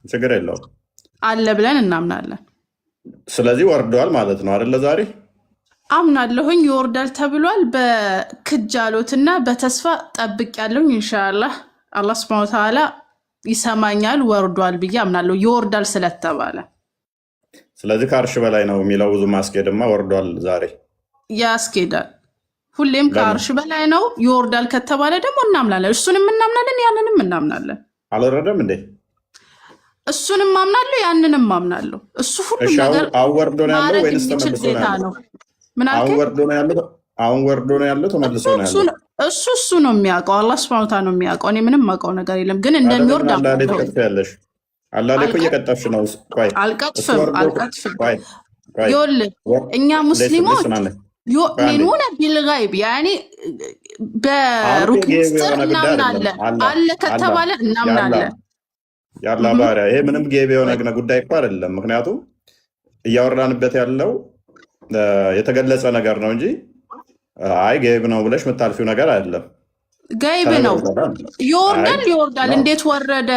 ችግር የለውም አለ ብለን እናምናለን። ስለዚህ ወርደዋል ማለት ነው አይደለ? ዛሬ አምናለሁኝ ይወርዳል ተብሏል። በክጃሎትና በተስፋ ጠብቅ ያለሁኝ ኢንሻአላህ አላህ ሱብሃነሁ ወተዓላ ይሰማኛል። ወርዷል ብዬ አምናለሁ ይወርዳል ስለተባለ። ስለዚህ ከአርሽ በላይ ነው የሚለው ብዙ ማስኬድማ ወርዷል ዛሬ ያስኬዳል። ሁሌም ከአርሽ በላይ ነው። ይወርዳል ከተባለ ደግሞ እናምናለን። እሱንም እናምናለን፣ ያንንም እናምናለን። አልወረደም እንዴ? እሱንም አምናለሁ፣ ያንንም አምናለሁ። እሱ ሁሉም ነገር አወርዶ ነው ያለው ወይስ ተመልሶ ነው ያለው? ምን አልከኝ? አሁን ወርዶ ነው ያለው ተመልሶ ነው ያለው? እሱ ነው የሚያውቀው። አላህ ሱብሃነሁ ወተዓላ ነው የሚያውቀው። እኔ ምንም የማውቀው ነገር የለም። ግን እንደሚወርድ አላህ ላይ ተቀጥያለሽ። አላህ ላይ እየቀጣሽ ነው። ቆይ አልቀጥፍም። ይኸውልህ እኛ ሙስሊሞች ዩእሚኑነ ቢልገይብ ያኔ በሩቅ ምስጢር እናምናለን። አለ ከተባለ እናምናለን። ያላ ባሪያ ይሄ ምንም ጌብ የሆነ ጉዳይ እኮ አይደለም። ምክንያቱም እያወራንበት ያለው የተገለጸ ነገር ነው እንጂ አይ ጌብ ነው ብለሽ የምታልፊው ነገር አይደለም። ገይብ ነው። ይወርዳል። እንዴት ወረደ?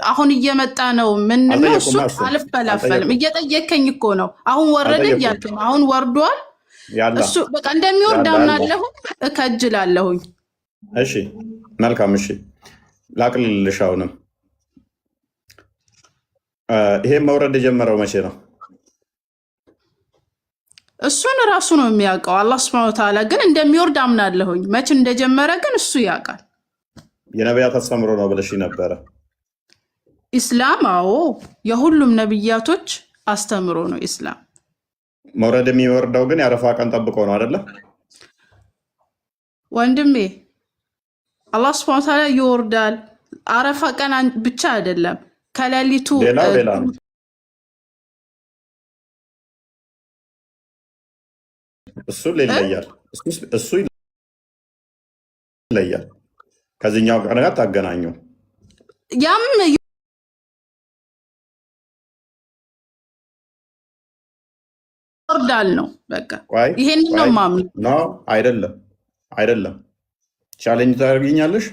አሁን እየመጣ ነው። ምን ነው እሱ? አልፈላፈልም። እየጠየከኝ እኮ ነው። አሁን ወረደ እያልከኝ፣ አሁን ወርዷል። እሱ በቃ እንደሚወርድ አምናለሁ፣ እከጅላለሁኝ። እሺ መልካም። እሺ ላቅልልሽ። አሁንም ይሄን መውረድ የጀመረው መቼ ነው? እሱን ራሱ ነው የሚያውቀው አላህ ሱብሃነሁ ወተዓላ። ግን እንደሚወርድ አምናለሁኝ። መቼ እንደጀመረ ግን እሱ ያውቃል። የነቢያት አስተምሮ ነው ብለሽ ነበረ። ኢስላም አዎ የሁሉም ነብያቶች አስተምሮ ነው ኢስላም። መውረድ የሚወርደው ግን የአረፋ ቀን ጠብቆ ነው አይደለ? ወንድሜ አላህ ሱብሃነሁ ወተዓላ ይወርዳል አረፋ ቀን ብቻ አይደለም ከሌሊቱ ሌላ ነው። እሱ ይለያል። እሱ ይለያል። ከዚህኛው ቀን ጋር ታገናኙ። ያም ይወርዳል ነው በቃ። ይሄን ነው ማምን ነው አይደለም። ቻሌንጅ ታደርጊኛለሽ።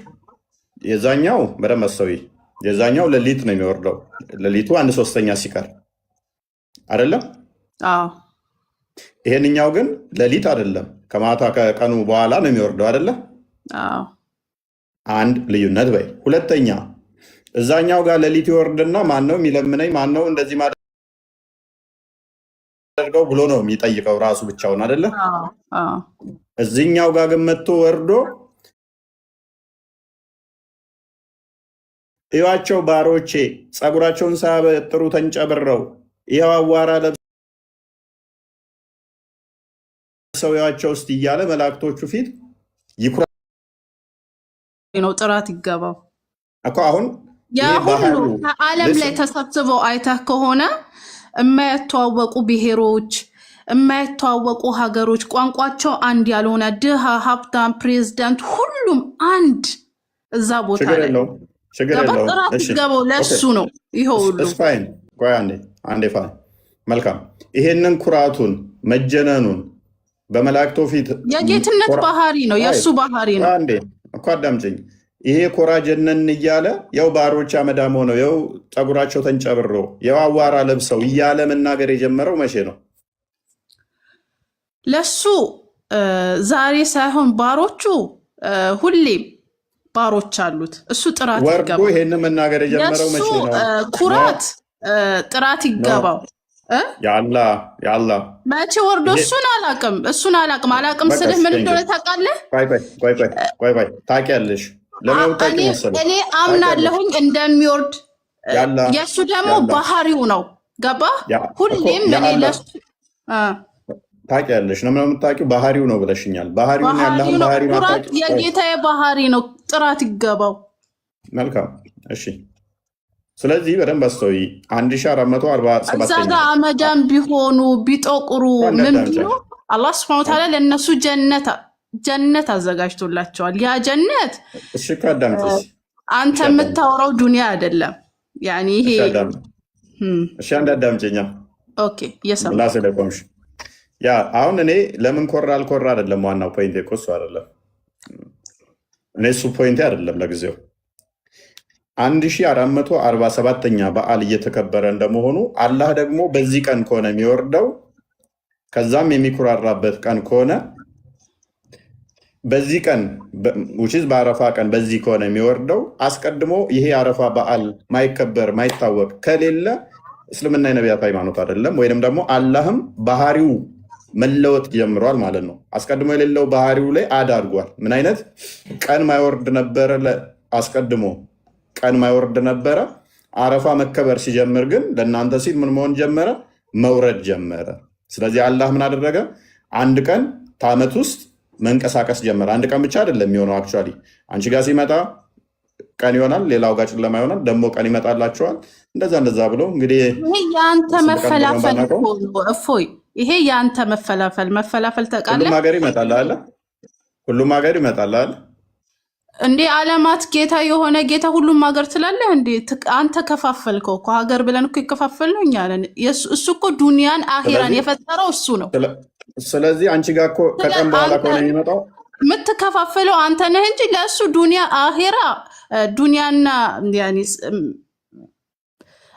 የዛኛው በደንብ አስተውይ። የዛኛው ሌሊት ነው የሚወርደው። ሌሊቱ 1/3 ሲቀር አይደለም? አዎ። ይሄንኛው ግን ሌሊት አይደለም፣ ከማታ ከቀኑ በኋላ ነው የሚወርደው አይደለም? አዎ። አንድ ልዩነት በይ። ሁለተኛ እዛኛው ጋር ሌሊት ይወርድና ማን ነው የሚለምነኝ፣ ማን ነው እንደዚህ ማደርገው ብሎ ነው የሚጠይቀው ራሱ ብቻውን አይደለ? እዚህኛው ጋር ግን መጥቶ ወርዶ እዩዋቸው ባሮቼ ፀጉራቸውን ሳያበጥሩ ተንጨብረው ይኸው አዋራ ለብሰው እዩዋቸው ውስጥ እያለ መላእክቶቹ ፊት ይኩራ ነው። ጥራት ይገባው እኮ አሁን ያ ሁሉ ከዓለም ላይ ተሰብስበው አይተህ ከሆነ የማይተዋወቁ ብሔሮች፣ የማይተዋወቁ ሀገሮች፣ ቋንቋቸው አንድ ያልሆነ ድሃ፣ ሀብታም፣ ፕሬዝዳንት ሁሉም አንድ እዛ ቦታ ላይ ችግር የለውም። ጥራት ይገባው ለሱ ነው። ይሄው ሁሉ ፋይን። ቆይ አንዴ ፋይን። መልካም። ይሄንን ኩራቱን መጀነኑን በመላእክቶ ፊት የጌትነት ባህሪ ነው፣ የሱ ባህሪ ነው። አንዴ እኮ አዳምጪኝ። ይሄ ኮራ ጀነን እያለ ያው ባሮች አመዳም ሆነው ያው ፀጉራቸው ተንጨብሮ ያው አዋራ ለብሰው እያለ መናገር የጀመረው መቼ ነው? ለሱ ዛሬ ሳይሆን ባሮቹ ሁሌም ባሮች አሉት። እሱ ጥራት ይገባው። ይሄን መናገር የጀመረው መቼ ነው? ኩራት ጥራት ይገባው። ያላ መቼ ወርዶ እሱን አላቅም ስልህ ምን እንደሆነ ታውቃለህ? ቆይ ታውቂያለሽ። እኔ አምናለሁኝ እንደሚወርድ። የእሱ ደግሞ ባህሪው ነው። ገባ? ሁሌም እኔ ለሱ ታውቂያለሽ ነው የምታውቂው። ባህሪው ነው ብለሽኛል። ባህሪውን ያለህን ባህሪ ኩራት የጌታዬ ባህሪ ነው። ጥራት ይገባው። መልካም እሺ። ስለዚህ በደንብ አስተውይ። 1447 እዛ ጋር አመዳም ቢሆኑ ቢጠቁሩ ምን ቢሉ አላህ ሱብሓነሁ ወተዓላ ለእነሱ ጀነት አዘጋጅቶላቸዋል። ያ ጀነት እሺ፣ ካዳምጪ አንተ የምታወራው ዱንያ አይደለም። ያኒ ይሄ እሺ፣ አንዳዳምጪኛ ኦኬ። የሰማ ላሰለቆምሽ ያ አሁን እኔ ለምን ኮራ አልኮራ አይደለም ዋናው ፖይንት እኮ እሱ አይደለም። እኔ እሱ ፖይንት አይደለም ለጊዜው 1447ኛ በዓል እየተከበረ እንደመሆኑ አላህ ደግሞ በዚህ ቀን ከሆነ የሚወርደው ከዛም የሚኩራራበት ቀን ከሆነ በዚህ ቀን ውጪዝ በአረፋ ቀን በዚህ ከሆነ የሚወርደው አስቀድሞ ይሄ አረፋ በዓል ማይከበር ማይታወቅ ከሌለ እስልምና የነቢያት ሃይማኖት አይደለም። ወይንም ደግሞ አላህም ባህሪው መለወጥ ጀምሯል ማለት ነው። አስቀድሞ የሌለው ባህሪው ላይ አዳርጓል። ምን አይነት ቀን ማይወርድ ነበረ? አስቀድሞ ቀን ማይወርድ ነበረ። አረፋ መከበር ሲጀምር ግን ለእናንተ ሲል ምን መሆን ጀመረ? መውረድ ጀመረ። ስለዚህ አላህ ምን አደረገ? አንድ ቀን ከዓመት ውስጥ መንቀሳቀስ ጀመረ። አንድ ቀን ብቻ አይደለም የሚሆነው። አክቹዋሊ አንቺ ጋር ሲመጣ ቀን ይሆናል፣ ሌላው ጋር ጨለማ ይሆናል፣ ደግሞ ቀን ይመጣላቸዋል። እንደዛ ብሎ እንግዲህ ይሄ የአንተ መፈላፈል እፎይ፣ ይሄ የአንተ መፈላፈል ተቃለ። ሁሉም ሀገር ይመጣል አለ። ሁሉም ሀገር ይመጣል አለ እንዴ? ዓለማት ጌታ የሆነ ጌታ ሁሉም ሀገር ትላለህ እንዴ? አንተ ከፋፈልከው እኮ ሀገር ብለን እኮ ይከፋፈል ነው እኛ ነን። እሱ እኮ ዱንያን አኺራን የፈጠረው እሱ ነው። ስለዚህ አንቺ ጋር እኮ ከቀን በኋላ ከሆነ የሚመጣው የምትከፋፈለው አንተ ነህ እንጂ ለእሱ ዱንያ አኺራ ዱንያና ያኒ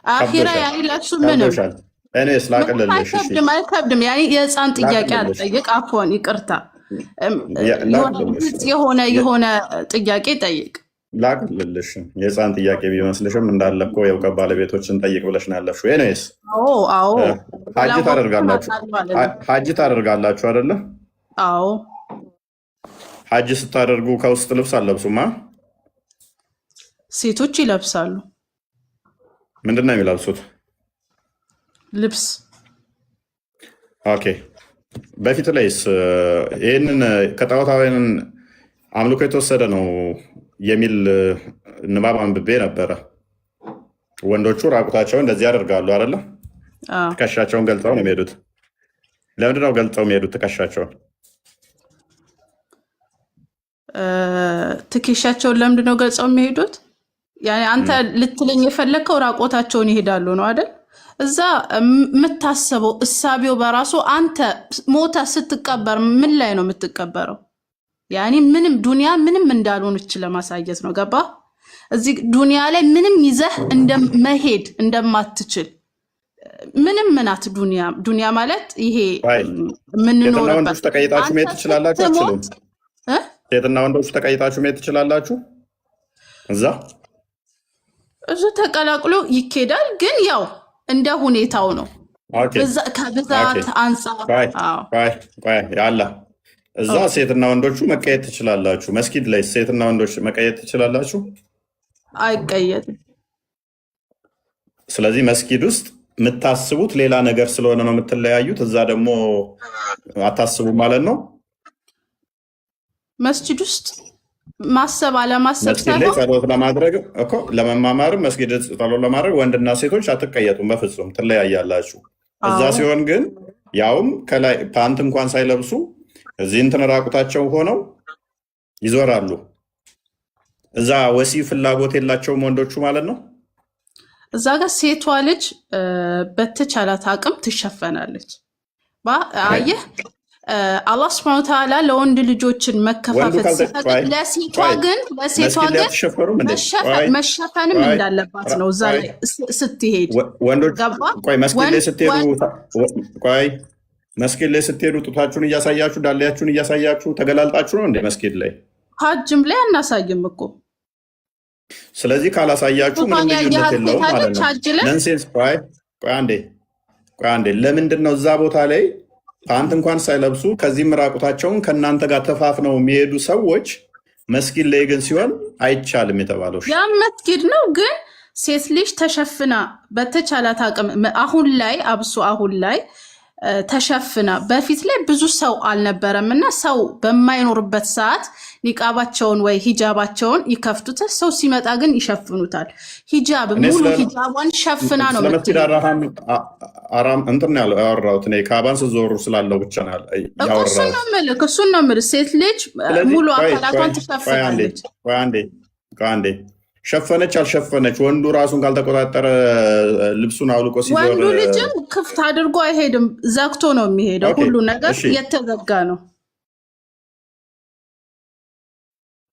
አኺራ ያኒ ለእሱ ምንም እኔ ስላቀለልሽ አይከብድም። ያኒ የህፃን ጥያቄ አልጠይቅ። አፎን ይቅርታ፣ የሆነ ጥያቄ ጠይቅ። ላቅልልሽ የህፃን ጥያቄ ቢመስልሽም እንዳለ እኮ የእውቀት ባለቤቶችን ጠይቅ ብለሽ ነው ያለፍሽው። ኤኒዌይስ ሀጅ ታደርጋላችሁ አይደለ? አዎ። ሀጅ ስታደርጉ ከውስጥ ልብስ አለብሱማ? ሴቶች ይለብሳሉ። ምንድን ነው የሚለብሱት? ልብስ። ኦኬ። በፊት ላይስ ይህንን ከጣዖታውያን አምልኮ የተወሰደ ነው የሚል ንባብ አንብቤ ነበረ። ወንዶቹ ራቁታቸውን እንደዚህ ያደርጋሉ አይደለ? ትከሻቸውን ገልጸው ነው የሚሄዱት። ለምንድነው ገልጸው የሚሄዱት ትከሻቸውን? ትከሻቸውን ለምንድነው ገልጸው የሚሄዱት? ያኔ አንተ ልትለኝ የፈለከው ራቆታቸውን ይሄዳሉ ነው አይደል? እዛ የምታስበው እሳቤው በራሱ አንተ ሞታ ስትቀበር ምን ላይ ነው የምትቀበረው? ያኔ ምንም ዱንያ ምንም እንዳልሆነች ለማሳየት ነው። ገባ? እዚህ ዱንያ ላይ ምንም ይዘህ እንደመሄድ እንደማትችል ምንም ምናት ዱንያ ማለት ይሄ ምንኖርበት። ወንዶች ተቀይጣችሁ መሄድ ትችላላችሁ? አትችሉም? ሴትና ወንዶች ተቀይጣችሁ መሄድ ትችላላችሁ? እዛ ተቀላቅሎ ይኬዳል፣ ግን ያው እንደ ሁኔታው ነው። ከብዛት አንጻር ያላ እዛ ሴትና ወንዶቹ መቀየጥ ትችላላችሁ። መስጊድ ላይ ሴትና ወንዶች መቀየጥ ትችላላችሁ? አይቀየጥም። ስለዚህ መስጊድ ውስጥ የምታስቡት ሌላ ነገር ስለሆነ ነው የምትለያዩት። እዛ ደግሞ አታስቡ ማለት ነው። መስጊድ ውስጥ ማሰብ አለማሰብ መስጊድ ላይ ጸሎት ለማድረግ እኮ ለመማማርም መስጊድ ጸሎት ለማድረግ ወንድና ሴቶች አትቀየጡም፣ በፍጹም ትለያያላችሁ። እዛ ሲሆን ግን ያውም ከላይ ፓንት እንኳን ሳይለብሱ እዚህ እንትን ራቁታቸው ሆነው ይዞራሉ። እዛ ወሲብ ፍላጎት የላቸውም ወንዶቹ ማለት ነው። እዛ ጋር ሴቷ ልጅ በተቻላት አቅም ትሸፈናለች። አየህ አላህ ሱብሓነሁ ወተዓላ ለወንድ ልጆችን መከፋፈል ሲፈቅድ ለሴቷ ግን መሸፈንም እንዳለባት ነው። እዛ ላይ ስትሄድ መስጊድ ላይ ስትሄዱ ጡታችሁን እያሳያችሁ ዳሌያችሁን እያሳያችሁ ተገላልጣችሁ ነው እንደ መስጊድ ላይ። ሀጅም ላይ አናሳይም እኮ። ስለዚህ ካላሳያችሁ ምንም ልዩነት የለውም ማለት ነው። ነንሴንስ። ቆይ አንዴ ለምንድን ነው እዛ ቦታ ላይ ፓንት እንኳን ሳይለብሱ ከዚህም ራቁታቸውን ከእናንተ ጋር ተፋፍነው የሚሄዱ ሰዎች መስጊድ ላይ ግን ሲሆን አይቻልም የተባለው? ያ መስጊድ ነው፣ ግን ሴት ልጅ ተሸፍና በተቻላት አቅም አሁን ላይ አብሶ አሁን ላይ ተሸፍና፣ በፊት ላይ ብዙ ሰው አልነበረም እና ሰው በማይኖርበት ሰዓት ኒቃባቸውን ወይ ሂጃባቸውን ይከፍቱታል። ሰው ሲመጣ ግን ይሸፍኑታል። ሂጃብ ሙሉ ሂጃቧን ሸፍና ነው ስለመስጊድ አራም እንትን ያለው ያወራሁት እኔ ካባን ስዞሩ ስላለው ብቻ ነው ያወራሁት። እሱን ነው የምልህ። ሴት ልጅ ሙሉ አካላቷን ትሸፍናለች። አንዴ ሸፈነች አልሸፈነች ወንዱ ራሱን ካልተቆጣጠረ ልብሱን አውልቆ ሲዞር ወንዱ ልጅም ክፍት አድርጎ አይሄድም፣ ዘግቶ ነው የሚሄደው። ሁሉ ነገር የተዘጋ ነው።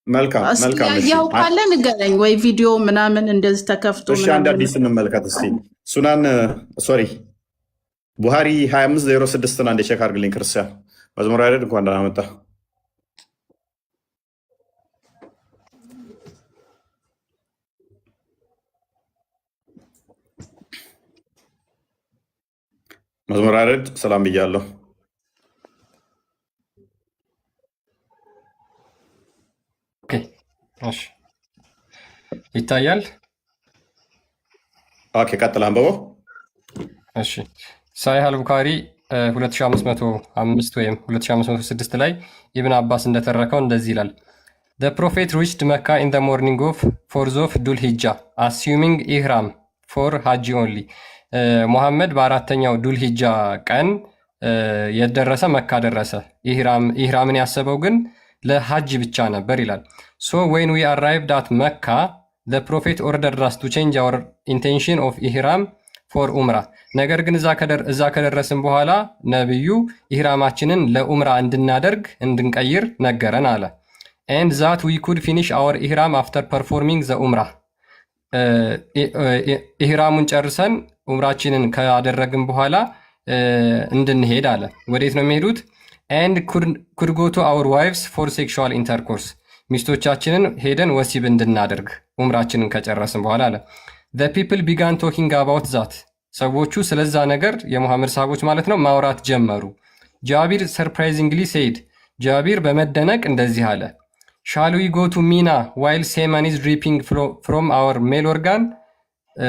መልካም ያው ካለ ንገረኝ፣ ወይ ቪዲዮ ምናምን እንደዚህ ተከፍቶ እሺ፣ አንድ አዲስ እንመልከት እስቲ። ሱናን ሶሪ ቡሃሪ 2506 አንዴ ቼክ አድርግልኝ ክርስቲያን። መዝሙር አይደል? እንኳን ደህና መጣ። መዝሙር አይደል? ሰላም ብያለሁ። ይታያል። ኦኬ፣ ቀጥል አንብበው። እሺ፣ ሳሂህ አል-ቡኻሪ 2505 ወይም 2506 ላይ ኢብን አባስ እንደተረከው እንደዚህ ይላል። The prophet reached Mecca in the morning of 4th of Dhul Hijjah, assuming ihram for Hajj only. ሙሐመድ በአራተኛው ዱል ሂጃ ቀን የደረሰ መካ ደረሰ። ኢህራምን ያሰበው ግን ለሐጅ ብቻ ነበር ይላል። So when we arrived at Mecca, the prophet ordered us to change our intention of ihram for umrah. ነገር ግን እዛ ከደረስን በኋላ ነብዩ ኢህራማችንን ለኡምራ እንድንቀይር ነገረን አለ። And that we could finish our ihram after performing the umrah. ኢህራሙን ጨርሰን ኡምራችንን ካደረግን በኋላ እንድንሄድ አለ። ወዴት ነው የሚሄዱት? And could go to our wives for sexual intercourse. ሚስቶቻችንን ሄደን ወሲብ እንድናደርግ ኡምራችንን ከጨረስን በኋላ አለ። The people began talking about that. ሰዎቹ ስለዛ ነገር የሙሐመድ ሰሃቦች ማለት ነው ማውራት ጀመሩ። ጃቢር surprisingly said. ጃቢር በመደነቅ እንደዚህ አለ. Shall we go to Mina while semen is dripping from our male organ?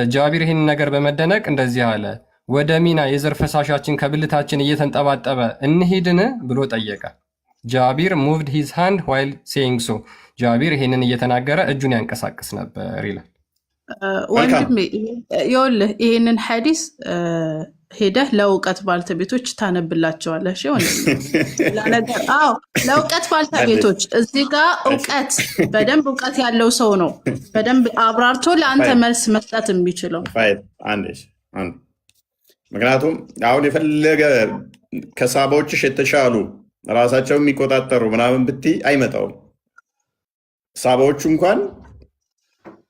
ጃቢር ይህን ነገር በመደነቅ እንደዚህ አለ። ወደ ሚና የዘር ፈሳሻችን ከብልታችን እየተንጠባጠበ እንሂድን ብሎ ጠየቀ። ጃቢር ሙቭድ ሂዝ ሃንድ ዋይል ሴይንግ ሶ ጃቢር ይሄንን እየተናገረ እጁን ያንቀሳቅስ ነበር ይላል። ወንድሜ ይኸውልህ ይሄንን ሐዲስ ሄደህ ለእውቀት ባልተቤቶች ታነብላቸዋለህ። እሺ ወንድሜ ለእውቀት ባልተቤቶች እዚህ ጋር በደንብ እውቀት ያለው ሰው ነው በደንብ አብራርቶ ለአንተ መልስ መስጠት የሚችለው። ምክንያቱም አሁን የፈለገ ከሳባዎችሽ የተሻሉ ራሳቸው የሚቆጣጠሩ ምናምን ብትይ አይመጣውም። ሳባዎቹ እንኳን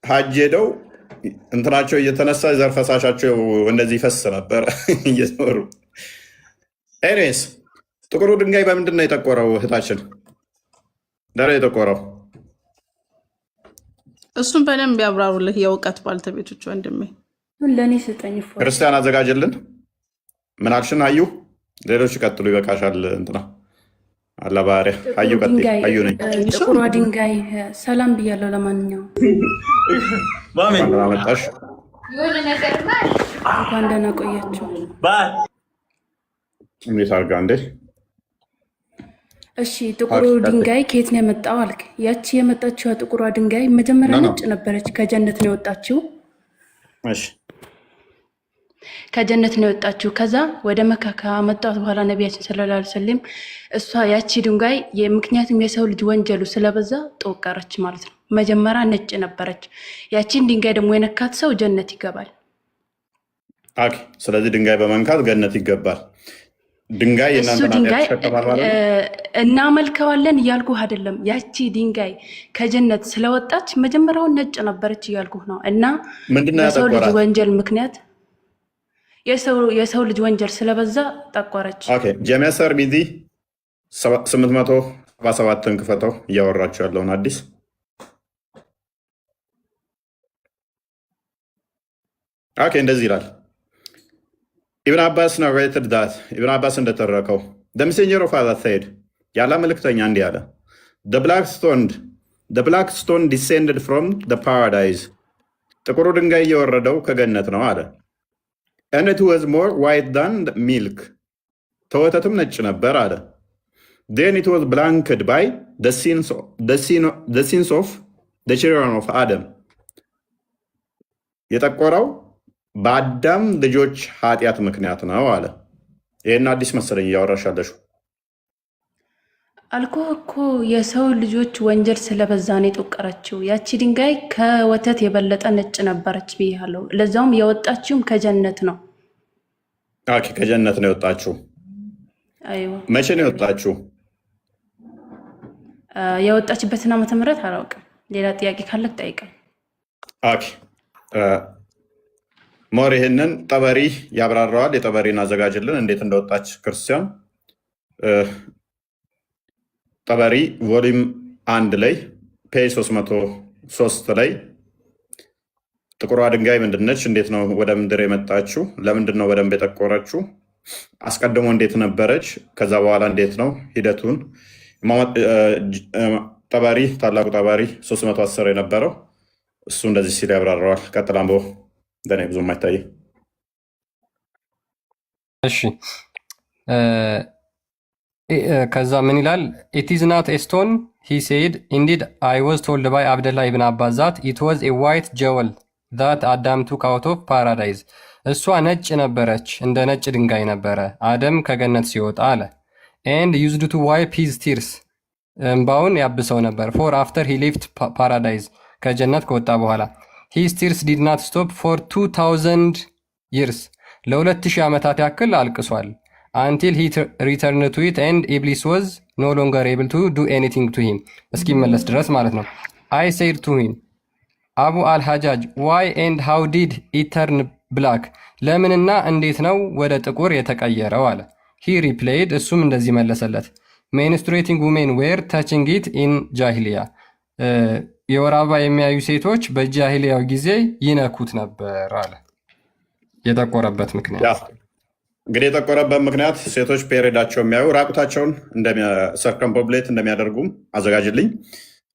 ሀጅ ሄደው እንትናቸው እየተነሳ ዘር ፈሳሻቸው እንደዚህ ይፈስ ነበር እየዞሩ። ኤኒዌይስ ጥቁሩ ድንጋይ በምንድን ነው የጠቆረው? እህታችን ደረ የጠቆረው እሱም በደንብ ያብራሩልህ የእውቀት ባልተቤቶች ወንድሜ። ለእኔ ስጠኝ። ክርስቲያን አዘጋጅልን። ምን አልሽን? አዩ ሌሎች ይቀጥሉ። ይበቃሻል። እንትና አላባሪያ አዩ ቀጥይ። አዩ ነኝ። ጥቁሯ ድንጋይ ሰላም ብያለሁ። ለማንኛውም መጣሽ እንኳን ደህና ቆያችሁ። እንዴት አድርጋ እንዴ? እሺ ጥቁሩ ድንጋይ ከየት ነው የመጣው አልክ? ያቺ የመጣችው ጥቁሯ ድንጋይ መጀመሪያ ነጭ ነበረች፣ ከጀነት ነው የወጣችው። እሺ ከጀነት ነው የወጣችው። ከዛ ወደ መካ ከመጣት በኋላ ነቢያችን ሰለላሁ ዐለይሂ ወሰለም እሷ ያቺ ድንጋይ ምክንያቱም የሰው ልጅ ወንጀሉ ስለበዛ ተወቀረች ማለት ነው። መጀመሪያ ነጭ ነበረች። ያቺን ድንጋይ ደግሞ የነካት ሰው ጀነት ይገባል። ኦኬ፣ ስለዚህ ድንጋይ በመንካት ገነት ይገባል። ድንጋይ እሱ ድንጋይ እናመልከዋለን እያልኩህ አይደለም። ያቺ ድንጋይ ከጀነት ስለወጣች መጀመሪያውን ነጭ ነበረች እያልኩህ ነው። እና የሰው ልጅ ወንጀል ምክንያት የሰው ልጅ ወንጀል ስለበዛ ጠቆረች። ጀሚያሰር ሚዚ 877ን ክፈተው። እያወራቸው ያለውን አዲስ እንደዚህ ይላል። ኢብን አባስ ናሬትድ ዳት ኢብን አባስ እንደተረከው the messenger of Allah said ያላ መልእክተኛ እንዲህ አለ the black stone descended from the paradise ጥቁሩ ድንጋይ እየወረደው ከገነት ነው አለ and it was more white than milk ተወተትም ነጭ ነበር አለ then it was blanched by the sins of the children of Adam የጠቆረው በአዳም ልጆች ኃጢአት ምክንያት ነው አለ። ይሄን አዲስ መሰለኝ እያወራሻለሽ አልኩህ እኮ የሰው ልጆች ወንጀል ስለበዛ ነው የጠቆረችው። ያቺ ድንጋይ ከወተት የበለጠ ነጭ ነበረች ብያለሁ። ለዛውም የወጣችውም ከጀነት ነው። ከጀነት ነው የወጣችው። አይዋ መቼ ነው የወጣችው? የወጣችበትን ዓመተ ምህረት አላውቅም። ሌላ ጥያቄ ካለ ጠይቀኝ። ሞር ይህንን ጠበሪ ያብራራዋል። የጠበሪን አዘጋጅልን እንዴት እንደወጣች ክርስቲያን። ጠበሪ ቮሊም 1 ላይ ፔጅ 303 ላይ ጥቁሯ ድንጋይ ምንድነች? እንዴት ነው ወደ ምድር የመጣችው? ለምንድን ነው በደንብ የጠቆረችው? አስቀድሞ እንዴት ነበረች? ከዛ በኋላ እንዴት ነው ሂደቱን? ጠበሪ ታላቁ ጠበሪ 310 የነበረው እሱ እንደዚህ ሲል ያብራራዋል። ቀጥላምቦ እንደኔ ብዙም አይታይም። እሺ ከዛ ምን ይላል? it is not a stone he said indeed I was told by Abdullah ibn Abbas that it was a white jewel that Adam took out of paradise እሷ ነጭ ነበረች፣ እንደ ነጭ ድንጋይ ነበረ አደም ከገነት ሲወጣ አለ and used to wipe his tears እንባውን ያብሰው ነበር for after he left paradise ከጀነት ከወጣ በኋላ his tears did not stop for 2000 years ለ2000 ዓመታት ያክል አልቅሷል until he returned to it and Iblis was no longer able to do anything to him እስኪመለስ ድረስ ማለት ነው። I said to him አቡ አልሐጃጅ why and how did it turn black ለምንና እንዴት ነው ወደ ጥቁር የተቀየረው አለ። he replied እሱም እንደዚህ መለሰለት menstruating women were touching it in jahiliya የወር አበባ የሚያዩ ሴቶች በጃሂሊያው ጊዜ ይነኩት ነበር አለ። የጠቆረበት ምክንያት እንግዲህ የጠቆረበት ምክንያት ሴቶች ፔሪዳቸው የሚያዩ ራቁታቸውን ሰርከምፖብሌት እንደሚያደርጉም አዘጋጅልኝ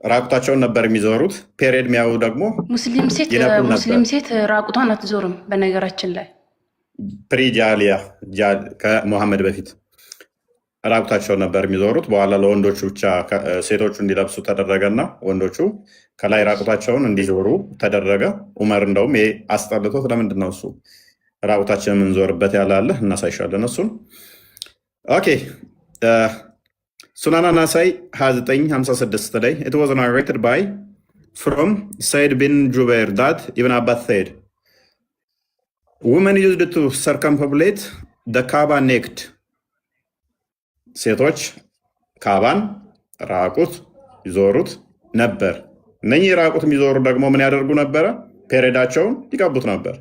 ራቁታቸውን ነበር የሚዞሩት። ፔሪድ የሚያዩ ደግሞ ሙስሊም ሴት ራቁቷን አትዞርም። በነገራችን ላይ ፕሪጃሊያ ከሙሐመድ በፊት ራቁታቸውን ነበር የሚዞሩት። በኋላ ለወንዶቹ ብቻ ሴቶቹ እንዲለብሱ ተደረገና ወንዶቹ ከላይ ራቁታቸውን እንዲዞሩ ተደረገ። ዑመር እንደውም ይሄ አስጠልቶት ለምንድን ነው እሱ ራቁታችን የምንዞርበት ያላለ እናሳይሻለን እሱን። ኦኬ ሱናና ናሳይ 2956 ላይ it was narrated by from Said bin Jubair that Ibn Abbas said women used to circumambulate the Kaaba naked. ሴቶች ካባን ራቁት ይዞሩት ነበር። እነኚህ ራቁት የሚዞሩ ደግሞ ምን ያደርጉ ነበረ? ፔሬዳቸውን ይቀቡት ነበር።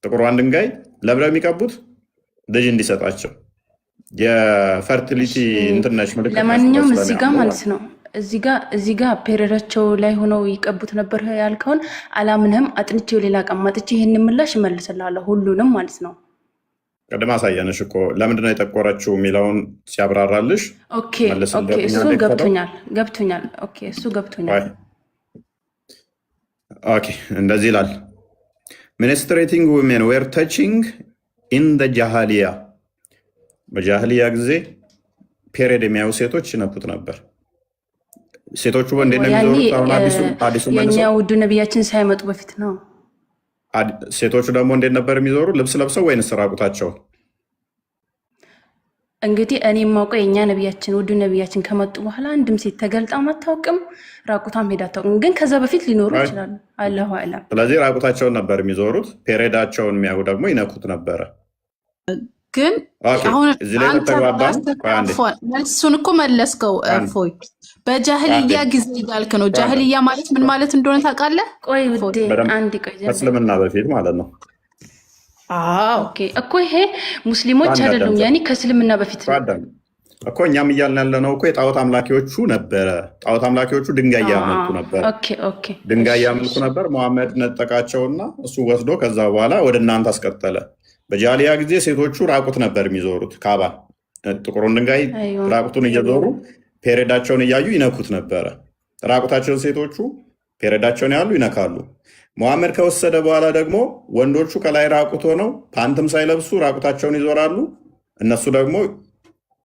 ጥቁሯን ድንጋይ ለብለው የሚቀቡት ልጅ እንዲሰጣቸው የፈርቲሊቲ እንትነሽ ምልክት። ለማንኛውም እዚህ ጋር ማለት ነው እዚህ ጋር ፔሬዳቸው ላይ ሆነው ይቀቡት ነበር ያልከውን አላምንህም። አጥንቼው ሌላ ቀማጥቼ ይህን ምላሽ እመልስልሃለሁ ሁሉንም ማለት ነው። ቅድም አሳየንሽ እኮ ለምንድነው የጠቆረችው የሚለውን ሲያብራራልሽ። እሱ ገብቶኛል። እሱ ገብቶኛል። እንደዚህ ይላል ሚኒስትሬቲንግ ዊሜን ዌር ተቺንግ ኢን ደ ጃሃሊያ። በጃህሊያ ጊዜ ፔሬድ የሚያዩ ሴቶች ይነኩት ነበር። ሴቶቹ እንዴት ነው የሚዞሩት? አዲሱ የእኛ ውዱ ነቢያችን ሳይመጡ በፊት ነው። ሴቶቹ ደግሞ እንዴት ነበር የሚዞሩ? ልብስ ለብሰው ወይንስ ራቁታቸውን? እንግዲህ እኔ የማውቀው የእኛ ነቢያችን ውዱ ነቢያችን ከመጡ በኋላ አንድም ሴት ተገልጣም አታውቅም፣ ራቁታም ሄዳ አታውቅም። ግን ከዛ በፊት ሊኖሩ ይችላሉ። አላሁ አዕለም። ስለዚህ ራቁታቸውን ነበር የሚዞሩት። ፔሬዳቸውን የሚያዩ ደግሞ ይነኩት ነበረ። ግን አሁን መልሱን እኮ መለስከው እፎይ። በጃህልያ ጊዜ እያልክ ነው። ጃህልያ ማለት ምን ማለት እንደሆነ ታውቃለህ? ቆይ ውዴ አንድ ቆይ፣ ከእስልምና በፊት ማለት ነው እኮ ይሄ ሙስሊሞች አይደሉም፣ ያኔ ከእስልምና በፊት እኮ እኛም እያልን ያለ ነው እኮ የጣዖት አምላኪዎቹ ነበረ። ጣዖት አምላኪዎቹ ድንጋይ ያመልኩ ነበር። ድንጋይ ያመልኩ ነበር። መሐመድ ነጠቃቸውና እሱ ወስዶ ከዛ በኋላ ወደ እናንተ አስቀጠለ። በጃህልያ ጊዜ ሴቶቹ ራቁት ነበር የሚዞሩት። ካባ ጥቁሩን ድንጋይ ራቁቱን እየዞሩ ፔሬዳቸውን እያዩ ይነኩት ነበረ። ራቁታቸውን ሴቶቹ ፔሬዳቸውን ያሉ ይነካሉ። መሐመድ ከወሰደ በኋላ ደግሞ ወንዶቹ ከላይ ራቁት ሆነው ፓንትም ሳይለብሱ ራቁታቸውን ይዞራሉ። እነሱ ደግሞ